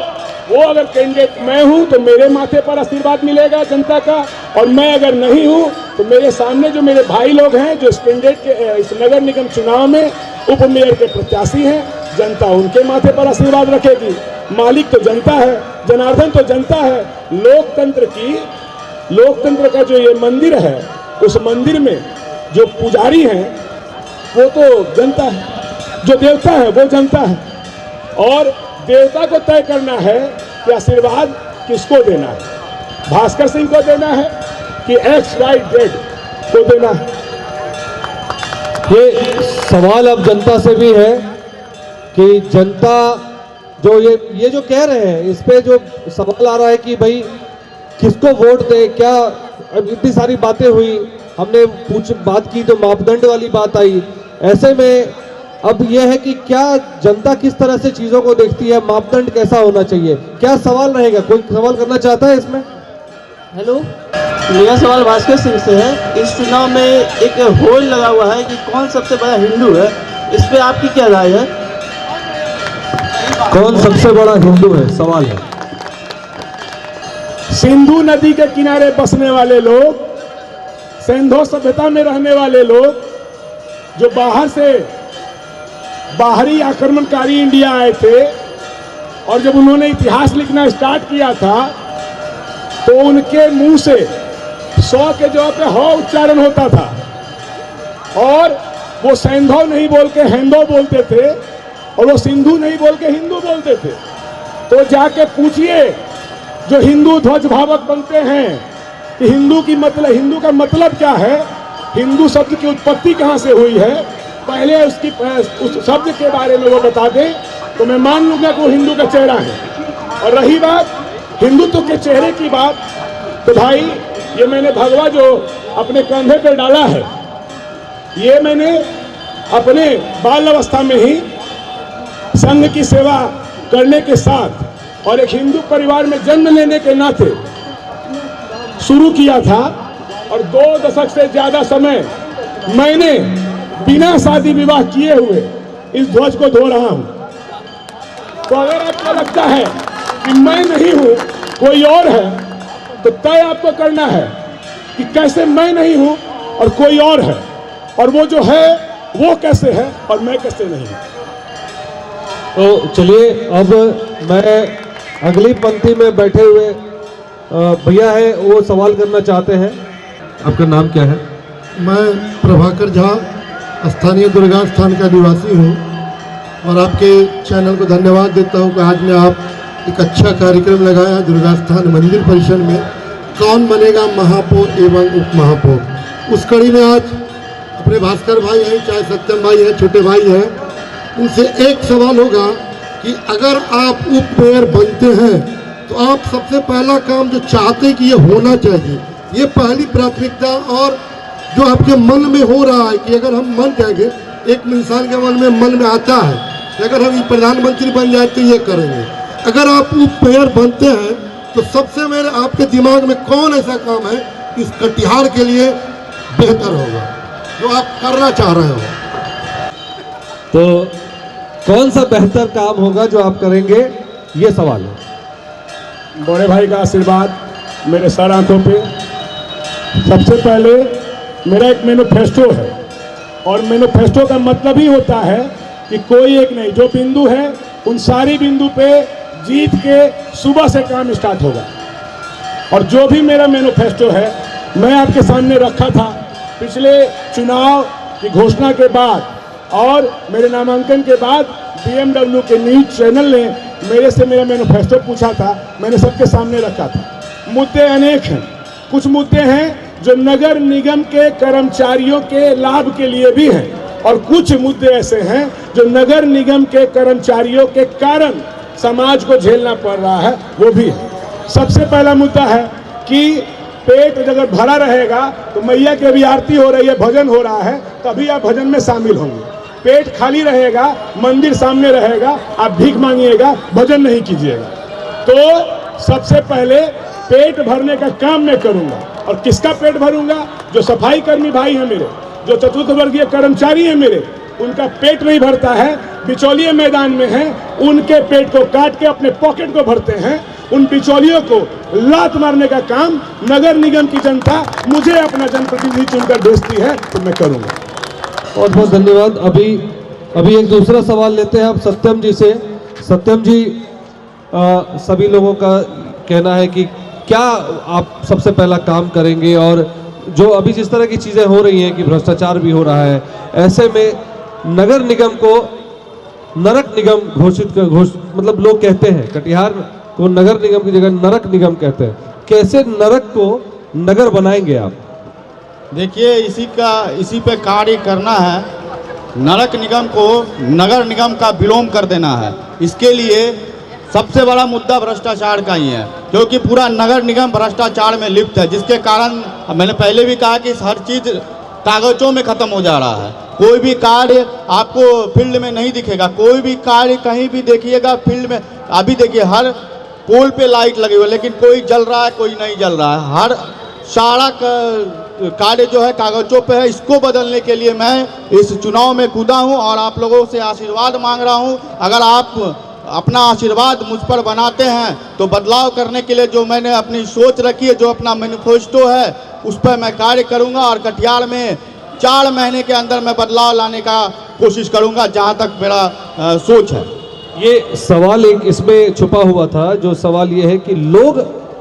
वो अगर कैंडिडेट मैं हूं तो मेरे माथे पर आशीर्वाद मिलेगा जनता का, और मैं अगर नहीं हूं तो मेरे सामने जो मेरे भाई लोग हैं जो इस कैंडिडेट के इस नगर निगम चुनाव में उप मेयर के प्रत्याशी हैं, जनता उनके माथे पर आशीर्वाद रखेगी। मालिक तो जनता है, जनार्दन तो जनता है। लोकतंत्र का जो ये मंदिर है, उस मंदिर में जो पुजारी हैं वो तो जनता है, जो देवता है वो जनता है, और देवता को तय करना है कि आशीर्वाद किसको देना है, भास्कर सिंह को देना है कि XYZ को देना है। ये सवाल अब जनता से भी है कि जनता जो ये जो कह रहे हैं, इस पे जो सवाल आ रहा है कि भाई किसको वोट दे, क्या अब इतनी सारी बातें हुई, हमने बात की तो मापदंड वाली बात आई। ऐसे में अब यह है कि क्या जनता किस तरह से चीजों को देखती है, मापदंड कैसा होना चाहिए, क्या सवाल रहेगा? कोई सवाल करना चाहता है इसमें? हेलो, मेरा सवाल भास्कर सिंह से है। इस चुनाव में एक होड़ लगा हुआ है कि कौन सबसे बड़ा हिंदू है, इस पे आपकी क्या राय है? कौन सबसे बड़ा हिंदू है, सवाल है। सिंधु नदी के किनारे बसने वाले लोग, सिंधु सभ्यता में रहने वाले लोग, जो बाहर से बाहरी आक्रमणकारी इंडिया आए थे, और जब उन्होंने इतिहास लिखना स्टार्ट किया था तो उनके मुंह से 100 के जगह पे ह उच्चारण होता था, और वो सैंधव नहीं बोल के हैंदव बोलते थे, और वो सिंधु नहीं बोल के हिंदू बोलते थे। तो जाके पूछिए जो हिंदू ध्वज भावक बनते हैं कि हिंदू का मतलब क्या है, हिंदू शब्द की उत्पत्ति कहाँ से हुई है, पहले उस शब्द के बारे में वो बता दें तो मैं मान लूंगा कि वो हिंदू का चेहरा है। और रही बात हिंदुत्व के चेहरे की बात, तो भाई ये मैंने भगवा जो अपने कंधे पे डाला है, ये मैंने अपने बाल अवस्था में ही संघ की सेवा करने के साथ और एक हिंदू परिवार में जन्म लेने के नाते शुरू किया था, और 2 दशक से ज्यादा समय मैंने बिना शादी विवाह किए हुए इस ध्वज को धो रहा हूं। तो अगर आपको लगता है कि मैं नहीं हूं, कोई और है, तो तय आपको करना है कि कैसे मैं नहीं हूं और कोई और है, और वो जो है वो कैसे है और मैं कैसे नहीं हूं। तो चलिए, अब मैं अगली पंक्ति में बैठे हुए भैया है, वो सवाल करना चाहते हैं। आपका नाम क्या है? मैं प्रभाकर झा, स्थानीय दुर्गा स्थान का निवासी हूँ, और आपके चैनल को धन्यवाद देता हूँ कि आज में आप एक अच्छा कार्यक्रम लगाया दुर्गा स्थान मंदिर परिसर में, कौन बनेगा महापौर एवं उप महापौर। उस कड़ी में आज अपने भास्कर भाई हैं, चाहे सत्यम भाई हैं, छोटे भाई हैं, उनसे एक सवाल होगा कि अगर आप उप मेयर बनते हैं तो आप सबसे पहला काम जो चाहते हैं कि ये होना चाहिए, ये पहली प्राथमिकता, और जो आपके मन में हो रहा है कि अगर हम मन जाएंगे, एक इंसान के मन में आता है कि अगर हम प्रधानमंत्री बन जाए तो ये करेंगे, अगर आप मेयर बनते हैं तो सबसे मेरे आपके दिमाग में कौन ऐसा काम है कि इस कटिहार के लिए बेहतर होगा, जो आप करना चाह रहे हो? तो कौन सा बेहतर काम होगा जो आप करेंगे, ये सवाल है। बड़े भाई का आशीर्वाद मेरे सर आंखों पे। सबसे पहले मेरा एक मैनिफेस्टो है, और मैनिफेस्टो का मतलब ही होता है कि कोई एक नहीं, जो बिंदु है उन सारी बिंदु पे जीत के सुबह से काम स्टार्ट होगा। और जो भी मेरा मैनिफेस्टो है मैं आपके सामने रखा था पिछले चुनाव की घोषणा के बाद, और मेरे नामांकन के बाद BMW के न्यूज चैनल ने मेरे से मेरा मैनिफेस्टो पूछा था, मैंने सबके सामने रखा था। मुद्दे अनेक हैं, कुछ मुद्दे हैं जो नगर निगम के कर्मचारियों के लाभ के लिए भी हैं, और कुछ मुद्दे ऐसे हैं जो नगर निगम के कर्मचारियों के कारण समाज को झेलना पड़ रहा है, वो भी है। सबसे पहला मुद्दा है कि पेट अगर भरा रहेगा तो मैया की अभी आरती हो रही है, भजन हो रहा है, तभी आप भजन में शामिल होंगे। पेट खाली रहेगा, मंदिर सामने रहेगा, आप भीख मांगिएगा, भजन नहीं कीजिएगा। तो सबसे पहले पेट भरने का काम मैं करूंगा। और किसका पेट भरूंगा? जो सफाई कर्मी भाई हैं मेरे, जो चतुर्थ वर्गीय कर्मचारी हैं मेरे, उनका पेट नहीं भरता है, बिचौलिए मैदान में हैं, उनके पेट को काट के अपने पॉकेट को भरते हैं। उन बिचौलियों को लात मारने का काम नगर निगम की जनता मुझे अपना जनप्रतिनिधि चुनकर भेजती है, तो मैं करूंगा। बहुत बहुत धन्यवाद। अभी एक दूसरा सवाल लेते हैं आप सत्यम जी से। सत्यम जी, सभी लोगों का कहना है कि क्या आप सबसे पहला काम करेंगे, और जो अभी जिस तरह की चीज़ें हो रही हैं कि भ्रष्टाचार भी हो रहा है, ऐसे में नगर निगम को नरक निगम मतलब लोग कहते हैं, कटिहार को नगर निगम की जगह नरक निगम कहते हैं। कैसे नरक को नगर बनाएंगे आप? देखिए, इसी पे कार्य करना है। नरक निगम को नगर निगम का विलोम कर देना है। इसके लिए सबसे बड़ा मुद्दा भ्रष्टाचार का ही है, क्योंकि पूरा नगर निगम भ्रष्टाचार में लिप्त है, जिसके कारण मैंने पहले भी कहा कि हर चीज़ कागजों में ख़त्म हो जा रहा है। कोई भी कार्य आपको फील्ड में नहीं दिखेगा, कोई भी कार्य कहीं भी देखिएगा फील्ड में। अभी देखिए, हर पोल पे लाइट लगी हुई है, लेकिन कोई जल रहा है, कोई नहीं जल रहा है। हर सारा कार्य जो है कागजों पे है। इसको बदलने के लिए मैं इस चुनाव में कूदा हूँ और आप लोगों से आशीर्वाद मांग रहा हूँ। अगर आप अपना आशीर्वाद मुझ पर बनाते हैं तो बदलाव करने के लिए जो मैंने अपनी सोच रखी है, जो अपना मैनिफेस्टो है, उस पर मैं कार्य करूंगा। और कटिहार में 4 महीने के अंदर मैं बदलाव लाने का कोशिश करूंगा, जहां तक मेरा सोच है। ये सवाल एक इसमें छुपा हुआ था। जो सवाल ये है कि लोग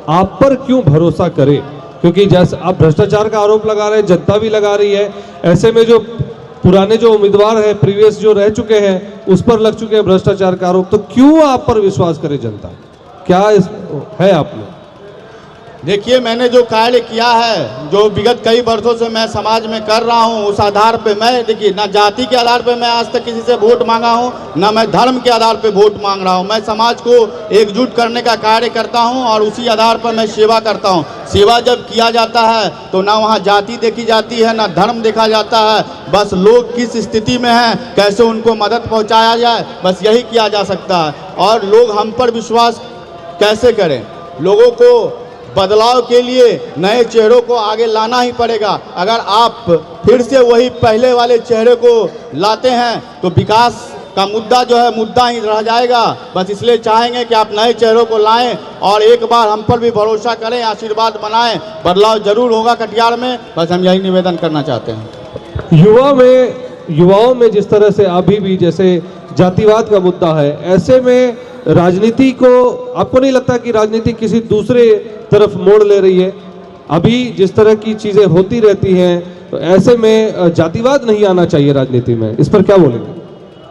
आप पर क्यों भरोसा करें, क्योंकि जैसे आप भ्रष्टाचार का आरोप लगा रहे हैं, जनता भी लगा रही है। ऐसे में जो पुराने जो उम्मीदवार हैं, प्रीवियस जो रह चुके हैं, उस पर लग चुके हैं भ्रष्टाचार का आरोप, तो क्यों आप पर विश्वास करे जनता? क्या है आप में? देखिए, मैंने जो कार्य किया है, जो विगत कई वर्षों से मैं समाज में कर रहा हूं, उस आधार पे मैं, देखिए, ना जाति के आधार पे मैं आज तक किसी से वोट मांगा हूं, ना मैं धर्म के आधार पे वोट मांग रहा हूं। मैं समाज को एकजुट करने का कार्य करता हूं और उसी आधार पर मैं सेवा करता हूं। सेवा जब किया जाता है तो ना वहाँ जाति देखी जाती है, ना धर्म देखा जाता है। बस लोग किस स्थिति में हैं, कैसे उनको मदद पहुँचाया जाए, बस यही किया जा सकता है। और लोग हम पर विश्वास कैसे करें? लोगों को बदलाव के लिए नए चेहरों को आगे लाना ही पड़ेगा। अगर आप फिर से वही पहले वाले चेहरे को लाते हैं तो विकास का मुद्दा जो है मुद्दा ही रह जाएगा। बस इसलिए चाहेंगे कि आप नए चेहरों को लाएं और एक बार हम पर भी भरोसा करें, आशीर्वाद बनाएं। बदलाव जरूर होगा कटिहार में, बस हम यही निवेदन करना चाहते हैं। युवाओं में जिस तरह से अभी भी जैसे जातिवाद का मुद्दा है, ऐसे में राजनीति को, आपको नहीं लगता कि राजनीति किसी दूसरे तरफ मोड़ ले रही है? अभी जिस तरह की चीजें होती रहती हैं, तो ऐसे में जातिवाद नहीं आना चाहिए राजनीति में, इस पर क्या बोलेंगे?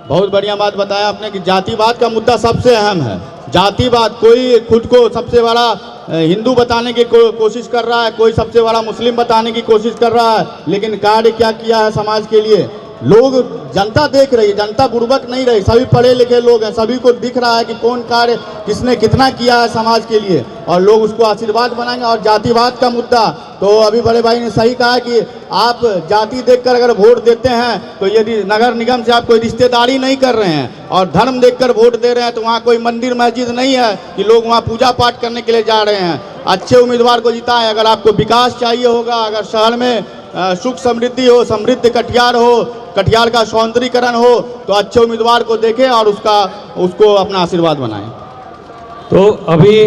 बहुत बढ़िया बात बताया आपने कि जातिवाद का मुद्दा सबसे अहम है। जातिवाद, कोई खुद को सबसे बड़ा हिंदू बताने की कोशिश कर रहा है, कोई सबसे बड़ा मुस्लिम बताने की कोशिश कर रहा है, लेकिन कार्य क्या किया है समाज के लिए? लोग, जनता देख रही है, जनता बुड़बक नहीं रही, सभी पढ़े लिखे लोग हैं, सभी को दिख रहा है कि कौन कार्य किसने कितना किया है समाज के लिए, और लोग उसको आशीर्वाद बनाएंगे। और जातिवाद का मुद्दा, तो अभी बड़े भाई ने सही कहा कि आप जाति देखकर अगर वोट देते हैं तो यदि नगर निगम से आप कोई रिश्तेदारी नहीं कर रहे हैं और धर्म देखकर वोट दे रहे हैं, तो वहाँ कोई मंदिर मस्जिद नहीं है कि लोग वहाँ पूजा पाठ करने के लिए जा रहे हैं। अच्छे उम्मीदवार को जिताएं। अगर आपको विकास चाहिए होगा, अगर शहर में सुख समृद्धि हो, समृद्ध कटिहार हो, कटिहार का सौंदर्यीकरण हो, तो अच्छे उम्मीदवार को देखें और उसको अपना आशीर्वाद बनाएं। तो अभी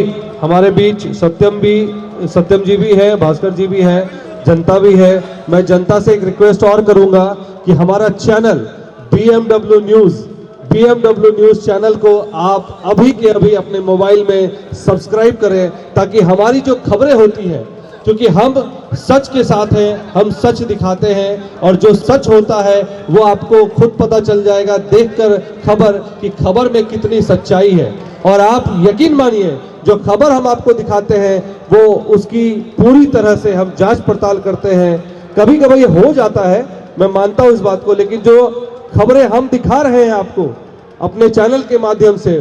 हमारे बीच सत्यम जी भी है, भास्कर जी भी है, जनता भी है। मैं जनता से एक रिक्वेस्ट और करूंगा कि हमारा चैनल BMW न्यूज़ चैनल को आप अभी के अभी अपने मोबाइल में सब्सक्राइब करें, ताकि हमारी जो खबरें होती हैं, क्योंकि हम सच के साथ हैं, हम सच दिखाते हैं, और जो सच होता है वो आपको खुद पता चल जाएगा देखकर खबर कि खबर में कितनी सच्चाई है। और आप यकीन मानिए, जो खबर हम आपको दिखाते हैं वो उसकी पूरी तरह से हम जांच पड़ताल करते हैं। कभी कभी हो जाता है, मैं मानता हूं इस बात को, लेकिन जो खबरें हम दिखा रहे हैं आपको अपने चैनल के माध्यम से,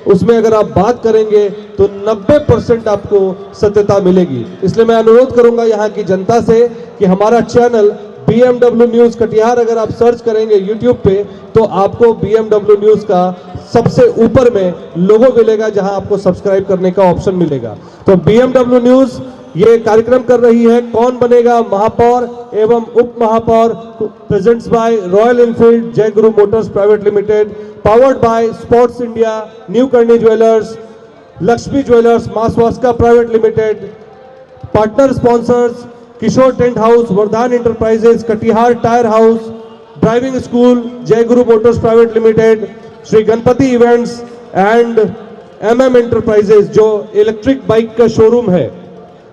उसमें अगर आप बात करेंगे तो 90% आपको सत्यता मिलेगी। इसलिए मैं अनुरोध करूंगा यहाँ की जनता से कि हमारा चैनल BMW न्यूज़ कटिहार अगर आप सर्च करेंगे YouTube पे, तो आपको BMW न्यूज़ का सबसे ऊपर में लोगो मिलेगा, जहां आपको सब्सक्राइब करने का ऑप्शन मिलेगा। तो BMW न्यूज़ ये कार्यक्रम कर रही है कौन बनेगा महापौर एवं उप महापौर, presents by royal Enfield Jai Guru motors private limited, powered by sports India, new Karni jewellers, Lakshmi jewellers, मासवास्का private limited, partner sponsors Kishore tent house, Vardan enterprises, Katihar tyre house, driving school, Jai Guru motors private limited, Shri Ganpati events and MM enterprises जो इलेक्ट्रिक बाइक का शोरूम है।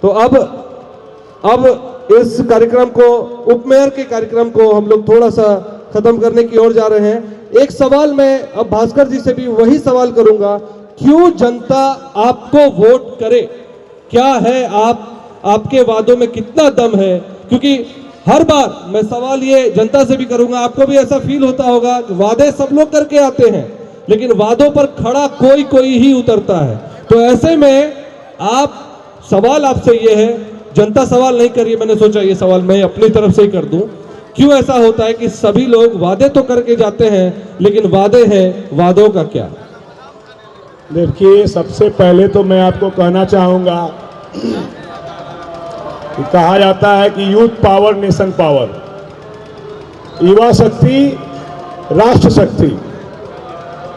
तो अब इस कार्यक्रम को, उपमेयर के कार्यक्रम को हम लोग थोड़ा सा खत्म करने की ओर जा रहे हैं। एक सवाल मैं अब भास्कर जी से भी वही सवाल करूंगा, क्यों जनता आपको वोट करे? क्या है आपके वादों में कितना दम है? क्योंकि हर बार मैं सवाल ये जनता से भी करूंगा, आपको भी ऐसा फील होता होगा कि वादे सब लोग करके आते हैं, लेकिन वादों पर खड़ा कोई ही उतरता है। तो ऐसे में सवाल आपसे ये है, जनता सवाल नहीं करिए, मैंने सोचा ये सवाल मैं अपनी तरफ से ही कर दूं, क्यों ऐसा होता है कि सभी लोग वादे तो करके जाते हैं, लेकिन वादे हैं, वादों का क्या? देखिए, सबसे पहले तो मैं आपको कहना चाहूंगा कि कहा जाता है कि यूथ पावर नेशन पावर, युवा शक्ति राष्ट्र शक्ति।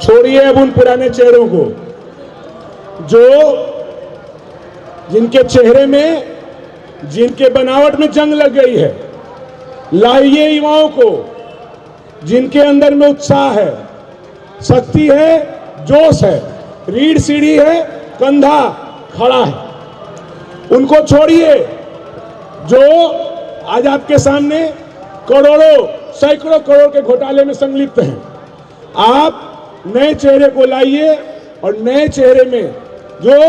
छोड़िए अब उन पुराने चेहरों को जिनके चेहरे में, जिनके बनावट में जंग लग गई है। लाइए युवाओं को जिनके अंदर में उत्साह है, शक्ति है, जोश है, रीढ़ सीढ़ी है, कंधा खड़ा है। उनको छोड़िए जो आज आपके सामने करोड़ों, सैकड़ों करोड़ के घोटाले में संलिप्त हैं। आप नए चेहरे को लाइए और नए चेहरे में जो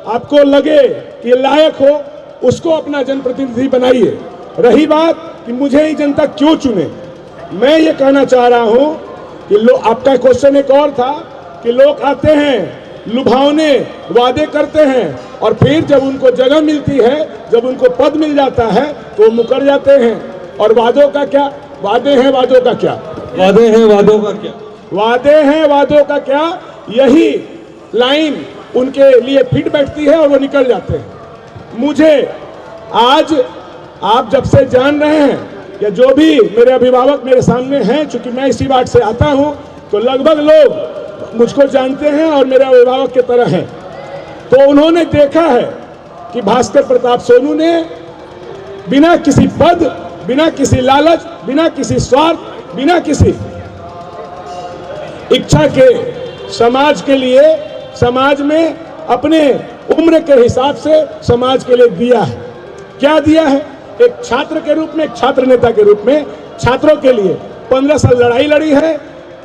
आपको लगे कि लायक हो, उसको अपना जनप्रतिनिधि बनाइए। रही बात कि मुझे ही जनता क्यों चुने, मैं ये कहना चाह रहा हूं कि आपका क्वेश्चन एक और था कि लोग आते हैं, लुभावने वादे करते हैं, और फिर जब उनको जगह मिलती है, जब उनको पद मिल जाता है, तो वो मुकर जाते हैं। और वादों का क्या? वादे हैं वादों का क्या? वादे हैं वादों का क्या? वादे हैं वादों का क्या? यही लाइन उनके लिए फिट बैठती है और वो निकल जाते हैं। मुझे आज आप जब से जान रहे हैं, या जो भी मेरे अभिभावक मेरे सामने हैं, चूंकि मैं इसी बात से आता हूं, तो लगभग लोग मुझको जानते हैं और मेरे अभिभावक की तरह हैं। तो उन्होंने देखा है कि भास्कर प्रताप सोनू ने बिना किसी पद, बिना किसी लालच, बिना किसी स्वार्थ, बिना किसी इच्छा के समाज के लिए, समाज में अपने उम्र के हिसाब से समाज के लिए दिया है। क्या दिया है? एक छात्र के रूप में, एक छात्र नेता के रूप में छात्रों के लिए 15 साल लड़ाई लड़ी है,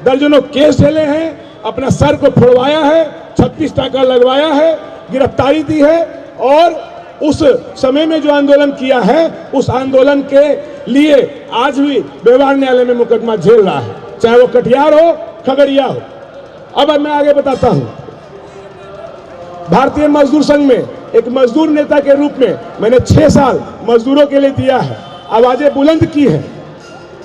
दर्जनों केस झेले हैं, अपना सर को फोड़वाया है, 36 टाका लगवाया है, गिरफ्तारी दी है, और उस समय में जो आंदोलन किया है, उस आंदोलन के लिए आज भी व्यवहार न्यायालय में मुकदमा झेल रहा है, चाहे वो कटिहार हो, खगड़िया हो। अब मैं आगे बताता हूं। भारतीय मजदूर संघ में एक मजदूर नेता के रूप में मैंने 6 साल मजदूरों के लिए दिया है, आवाजें बुलंद की है।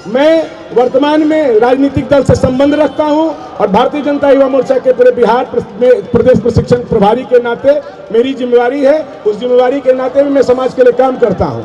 मैं वर्तमान में राजनीतिक दल से संबंध रखता हूं और भारतीय जनता युवा मोर्चा के पूरे बिहार में प्रदेश प्रशिक्षण प्रभारी के नाते मेरी जिम्मेवारी है, उस जिम्मेवारी के नाते भी मैं समाज के लिए काम करता हूं।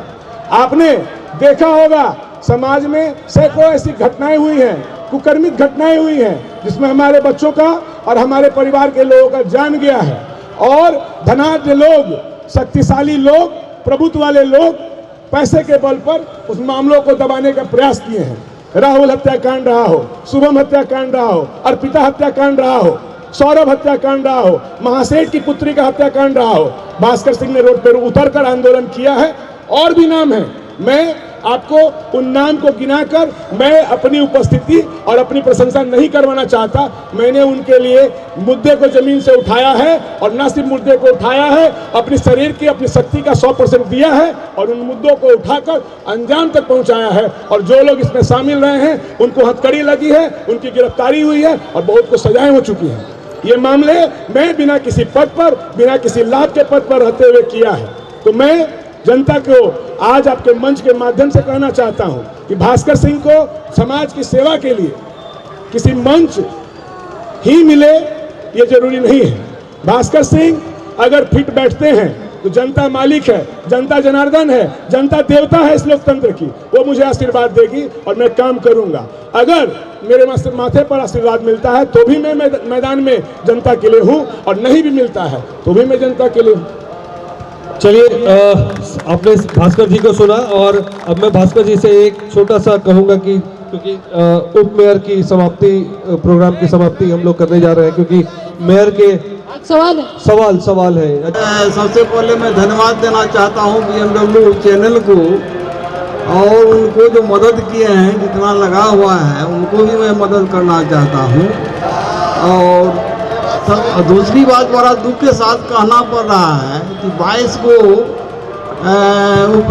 आपने देखा होगा समाज में सैकड़ों ऐसी घटनाएं हुई हैं, कुकर्मित घटनाएं हुई हैं, जिसमें हमारे बच्चों का और हमारे परिवार के लोगों का जान गया है। और धनाढ्य लोग, शक्तिशाली लोग, प्रभुत्व वाले लोग पैसे के बल पर उस मामलों को दबाने का प्रयास किए हैं। राहुल हत्याकांड रहा हो, शुभम हत्याकांड रहा हो, अर्पिता हत्याकांड रहा हो, सौरभ हत्याकांड रहा हो, महासेठ की पुत्री का हत्याकांड रहा हो, भास्कर सिंह ने रोड पर उतरकर आंदोलन किया है। और भी नाम है, मैं आपको उन नाम को गिनाकर मैं अपनी उपस्थिति और अपनी प्रशंसा नहीं करवाना चाहता। मैंने उनके लिए मुद्दे को जमीन से उठाया है और न सिर्फ मुद्दे को उठाया है, अपनी शरीर की, अपनी शक्ति का 100% दिया है और उन मुद्दों को उठाकर अंजाम तक पहुंचाया है। और जो लोग इसमें शामिल रहे हैं उनको हथकड़ी लगी है, उनकी गिरफ्तारी हुई है और बहुत को सजाएं हो चुकी हैं। ये मामले मैं बिना किसी पद पर, बिना किसी लाभ के पद पर रहते हुए किया है। तो मैं जनता को आज आपके मंच के माध्यम से कहना चाहता हूं कि भास्कर सिंह को समाज की सेवा के लिए किसी मंच ही मिले ये जरूरी नहीं है। भास्कर सिंह अगर फिट बैठते हैं तो जनता मालिक है, जनता जनार्दन है, जनता देवता है इस लोकतंत्र की, वो मुझे आशीर्वाद देगी और मैं काम करूंगा। अगर मेरे माथे पर आशीर्वाद मिलता है तो भी मैं मैदान में जनता के लिए हूं और नहीं भी मिलता है तो भी मैं जनता के लिए हूं। चलिए, आपने भास्कर जी को सुना और अब मैं भास्कर जी से एक छोटा सा कहूंगा कि क्योंकि उप मेयर की समाप्ति, प्रोग्राम की समाप्ति हम लोग करने जा रहे हैं, क्योंकि मेयर के सवाल है। सबसे पहले मैं धन्यवाद देना चाहता हूं BMW चैनल को और उनको जो मदद किए हैं, जितना लगा हुआ है उनको भी मैं मदद करना चाहता हूं। और दूसरी बात बड़ा दुख के साथ कहना पड़ रहा है कि 22 को उप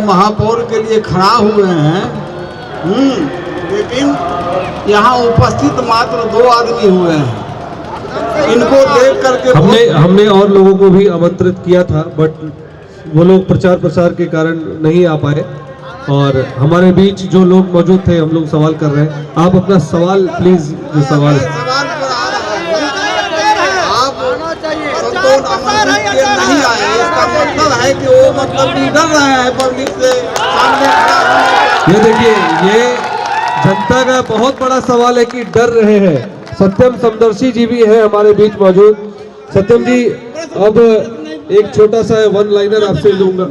महापौर के लिए खड़ा हुए हैं, लेकिन यहाँ उपस्थित मात्र 2 आदमी हुए हैं। इनको देख करके हमने और लोगों को भी आमंत्रित किया था, बट वो लोग प्रचार प्रसार के कारण नहीं आ पाए और हमारे बीच जो लोग मौजूद थे हम लोग सवाल कर रहे हैं। आप अपना सवाल प्लीज, जो सवाल नहीं आए, इसका मतलब है कि वो मतलब डर रहे हैं पब्लिक से सामने खड़ा। ये देखिए, ये जनता का बहुत बड़ा सवाल है कि डर रहे हैं। सत्यम समदर्शी जी भी है हमारे बीच मौजूद। सत्यम जी, अब एक छोटा सा 1 लाइनर आपसे लूंगा।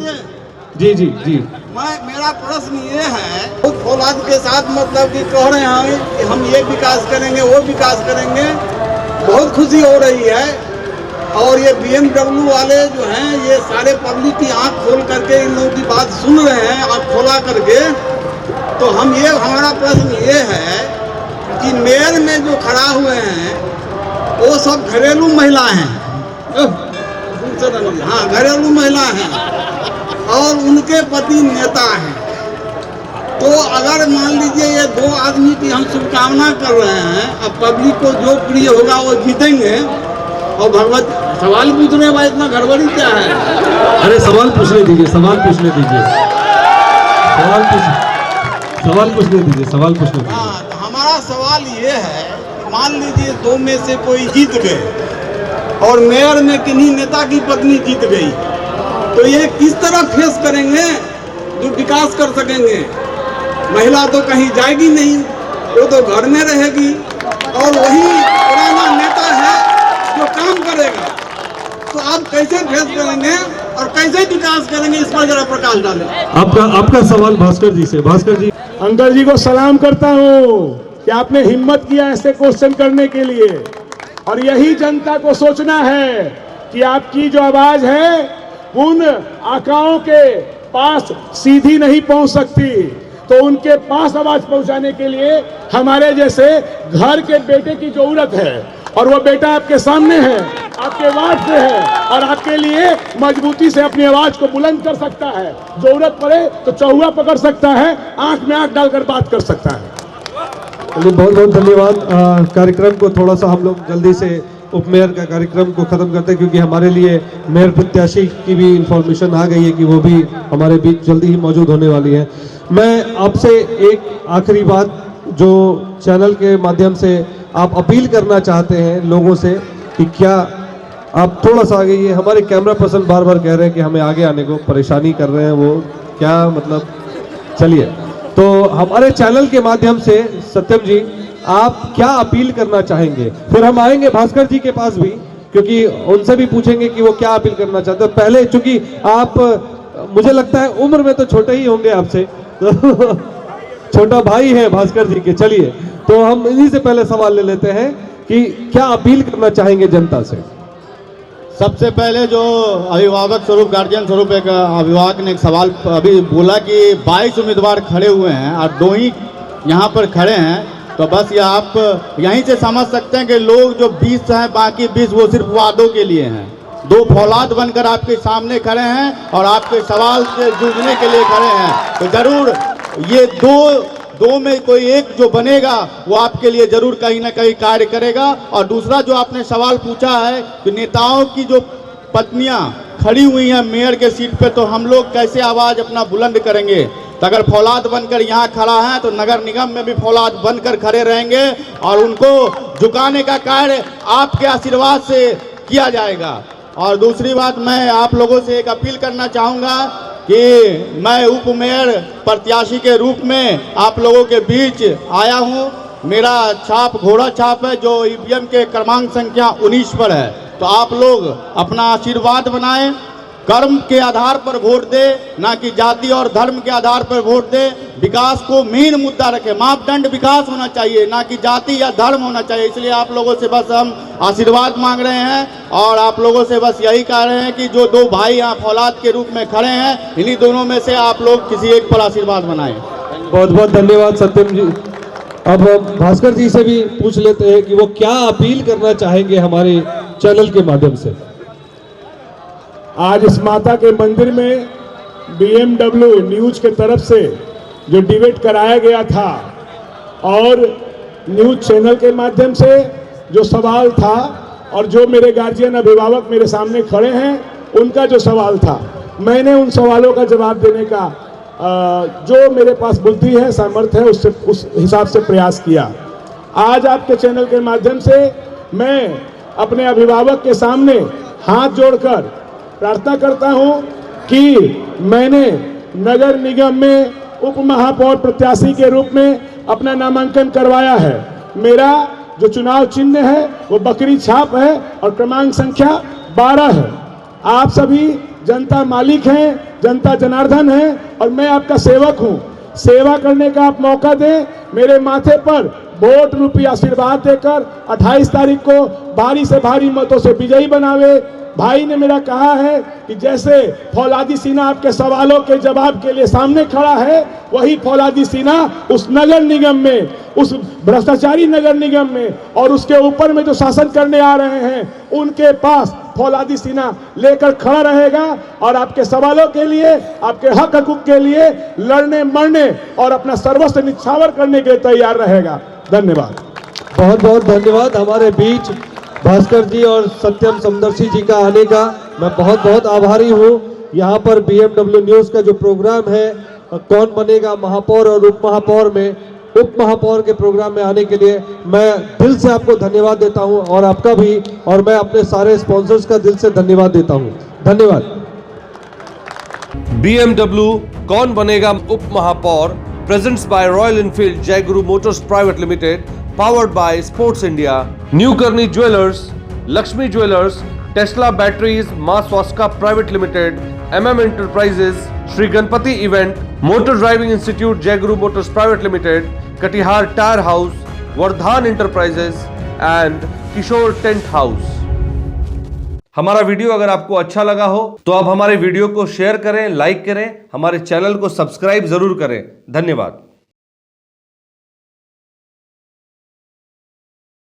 जी जी जी। मेरा प्रश्न ये है, बहुत फौलाद के साथ मतलब कि कह रहे हैं कि हम ये विकास करेंगे, वो विकास करेंगे, बहुत खुशी हो रही है। और ये BMW वाले जो हैं, ये सारे पब्लिक की आंख खोल करके इन लोगों की बात सुन रहे हैं, आंख खोला करके। तो हमारा प्रश्न ये है कि मेयर में जो खड़ा हुए हैं वो सब घरेलू महिला हैं। हाँ, घरेलू महिला हैं और उनके पति नेता हैं। तो अगर मान लीजिए ये 2 आदमी की हम शुभकामना कर रहे हैं, अब पब्लिक को जो प्रिय होगा वो जीतेंगे। और भगवत सवाल पूछने में इतना गड़बड़ी क्या है? अरे सवाल पूछने दीजिए, सवाल पूछने दीजिए। हाँ, तो हमारा सवाल ये है, मान लीजिए 2 में से कोई जीत गए और मेयर में किन्हीं नेता की पत्नी जीत गई, तो ये किस तरह फेस करेंगे, जो विकास कर सकेंगे? महिला तो कहीं जाएगी नहीं, वो तो घर में रहेगी और वही पुराना नेता है जो काम करेगा। तो आप कैसे फेस करेंगे और कैसे विकास करेंगे, इस पर जरा प्रकाश डालें। आपका सवाल भास्कर जी से। भास्कर जी, अंकल जी को सलाम करता हूं कि आपने हिम्मत किया ऐसे क्वेश्चन करने के लिए। और यही जनता को सोचना है कि आपकी जो आवाज है उन आकाओं के पास सीधी नहीं पहुंच सकती, तो उनके पास आवाज पहुंचाने के लिए हमारे जैसे घर के बेटे की जरूरत है। और वो बेटा आपके सामने है, आपके वार्ड से है और आपके लिए मजबूती से अपनी आवाज को बुलंद कर सकता है। जरूरत पड़े तो चौहुआ पकड़ सकता है, आंख में आंख डालकर बात कर सकता है। चलिए, बहुत बहुत धन्यवाद। कार्यक्रम को थोड़ा सा हम लोग जल्दी से उपमेयर का कार्यक्रम को ख़त्म करते हैं, क्योंकि हमारे लिए मेयर प्रत्याशी की भी इंफॉर्मेशन आ गई है कि वो भी हमारे बीच जल्दी ही मौजूद होने वाली है। मैं आपसे एक आखिरी बात जो चैनल के माध्यम से आप अपील करना चाहते हैं लोगों से, कि क्या आप थोड़ा सा आगे, ये हमारे कैमरा पर्सन बार बार कह रहे हैं कि हमें आगे आने को परेशानी कर रहे हैं, वो क्या मतलब, चलिए, तो हमारे चैनल के माध्यम से सत्यम जी आप क्या अपील करना चाहेंगे? फिर हम आएंगे भास्कर जी के पास भी, क्योंकि उनसे भी पूछेंगे कि वो क्या अपील करना चाहते हैं। पहले चूंकि आप, मुझे लगता है उम्र में तो छोटे ही होंगे आपसे, तो छोटा भाई है भास्कर जी के। चलिए, तो हम इन्हीं से पहले सवाल ले लेते हैं कि क्या अपील करना चाहेंगे जनता से? सबसे पहले जो अभिभावक स्वरूप, गार्जियन स्वरूप एक अभिभावक ने एक सवाल अभी बोला कि 22 उम्मीदवार खड़े हुए हैं और 2 ही यहाँ पर खड़े हैं, तो बस ये आप यहीं से समझ सकते हैं कि लोग जो 20 हैं, बाकी 20 वो सिर्फ वादों के लिए हैं। 2 फौलाद बनकर आपके सामने खड़े हैं और आपके सवाल से जूझने के लिए खड़े हैं। तो जरूर ये दो में कोई एक जो बनेगा वो आपके लिए जरूर कहीं ना कहीं कार्य करेगा। और दूसरा जो आपने सवाल पूछा है कि नेताओं की जो पत्नियां खड़ी हुई हैं मेयर के सीट पे, तो हम लोग कैसे आवाज़ अपना बुलंद करेंगे? तो अगर फौलाद बनकर यहाँ खड़ा है तो नगर निगम में भी फौलाद बनकर खड़े रहेंगे और उनको झुकाने का कार्य आपके आशीर्वाद से किया जाएगा। और दूसरी बात, मैं आप लोगों से एक अपील करना चाहूँगा कि मैं उप मेयर प्रत्याशी के रूप में आप लोगों के बीच आया हूँ। मेरा छाप घोड़ा छाप है जो ईवीएम के क्रमांक संख्या 19 पर है। तो आप लोग अपना आशीर्वाद बनाएं, कर्म के आधार पर वोट दे, ना कि जाति और धर्म के आधार पर वोट दे। विकास को मेन मुद्दा रखें, मापदंड विकास होना चाहिए, ना कि जाति या धर्म होना चाहिए। इसलिए आप लोगों से बस हम आशीर्वाद मांग रहे हैं और आप लोगों से बस यही कह रहे हैं कि जो 2 भाई यहाँ फौलाद के रूप में खड़े हैं, इन्हीं दोनों में से आप लोग किसी एक पर आशीर्वाद बनाएं। बहुत बहुत धन्यवाद सत्यम जी। अब भास्कर जी से भी पूछ लेते हैं कि वो क्या अपील करना चाहेंगे हमारे चैनल के माध्यम से। आज इस माता के मंदिर में BMW न्यूज के तरफ से जो डिबेट कराया गया था और न्यूज चैनल के माध्यम से जो सवाल था और जो मेरे गार्जियन अभिभावक मेरे सामने खड़े हैं उनका जो सवाल था, मैंने उन सवालों का जवाब देने का जो मेरे पास बुद्धि है, सामर्थ्य है, उस हिसाब से प्रयास किया। आज आपके चैनल के माध्यम से मैं अपने अभिभावक के सामने हाथ जोड़कर प्रार्थना करता हूं कि मैंने नगर निगम में उप महापौर प्रत्याशी के रूप में अपना नामांकन करवाया है। मेरा जो चुनाव चिन्ह है वो बकरी छाप है और क्रमांक संख्या 12 है। आप सभी जनता मालिक हैं, जनता जनार्दन है और मैं आपका सेवक हूं। सेवा करने का आप मौका दें, मेरे माथे पर वोट रूपी आशीर्वाद देकर 28 तारीख को भारी से भारी मतों से विजयी बनावे। भाई ने मेरा कहा है कि जैसे फौलादी सीना आपके सवालों के जवाब के लिए सामने खड़ा है, वही फौलादी सीना उस नगर निगम में, उस भ्रष्टाचारी नगर निगम में और उसके ऊपर में जो शासन करने आ रहे हैं उनके पास फौलादी सीना लेकर खड़ा रहेगा और आपके सवालों के लिए, आपके हक हकूक के लिए लड़ने मरने और अपना सर्वस्व निछावर करने के लिए तैयार रहेगा। धन्यवाद। बहुत बहुत धन्यवाद हमारे बीच भास्कर जी और सत्यम समदर्शी जी का आने का। मैं बहुत बहुत आभारी हूँ। यहाँ पर BMW न्यूज़ का जो प्रोग्राम है कौन बनेगा महापौर और उप महापौर में, उप महापौर के प्रोग्राम में आने के लिए मैं दिल से आपको धन्यवाद देता हूँ और आपका भी, और मैं अपने सारे स्पॉन्सर्स का दिल से धन्यवाद देता हूँ। धन्यवाद। BMW कौन बनेगा उप महापौर presents by royal Enfield Jai Guru motors private limited, powered by Sports India, New Karni Jewelers, Lakshmi Jewelers, Tesla Batteries, Mass Waska Private Limited, MM Enterprises, Shri Ganpati Event, Motor Driving Institute Jai Guru Motors Private Limited, Katihar Tire House, Vardhan Enterprises and Kishore Tent House। हमारा वीडियो अगर आपको अच्छा लगा हो तो आप हमारे वीडियो को शेयर करें, लाइक करें, हमारे चैनल को सब्सक्राइब जरूर करें। धन्यवाद।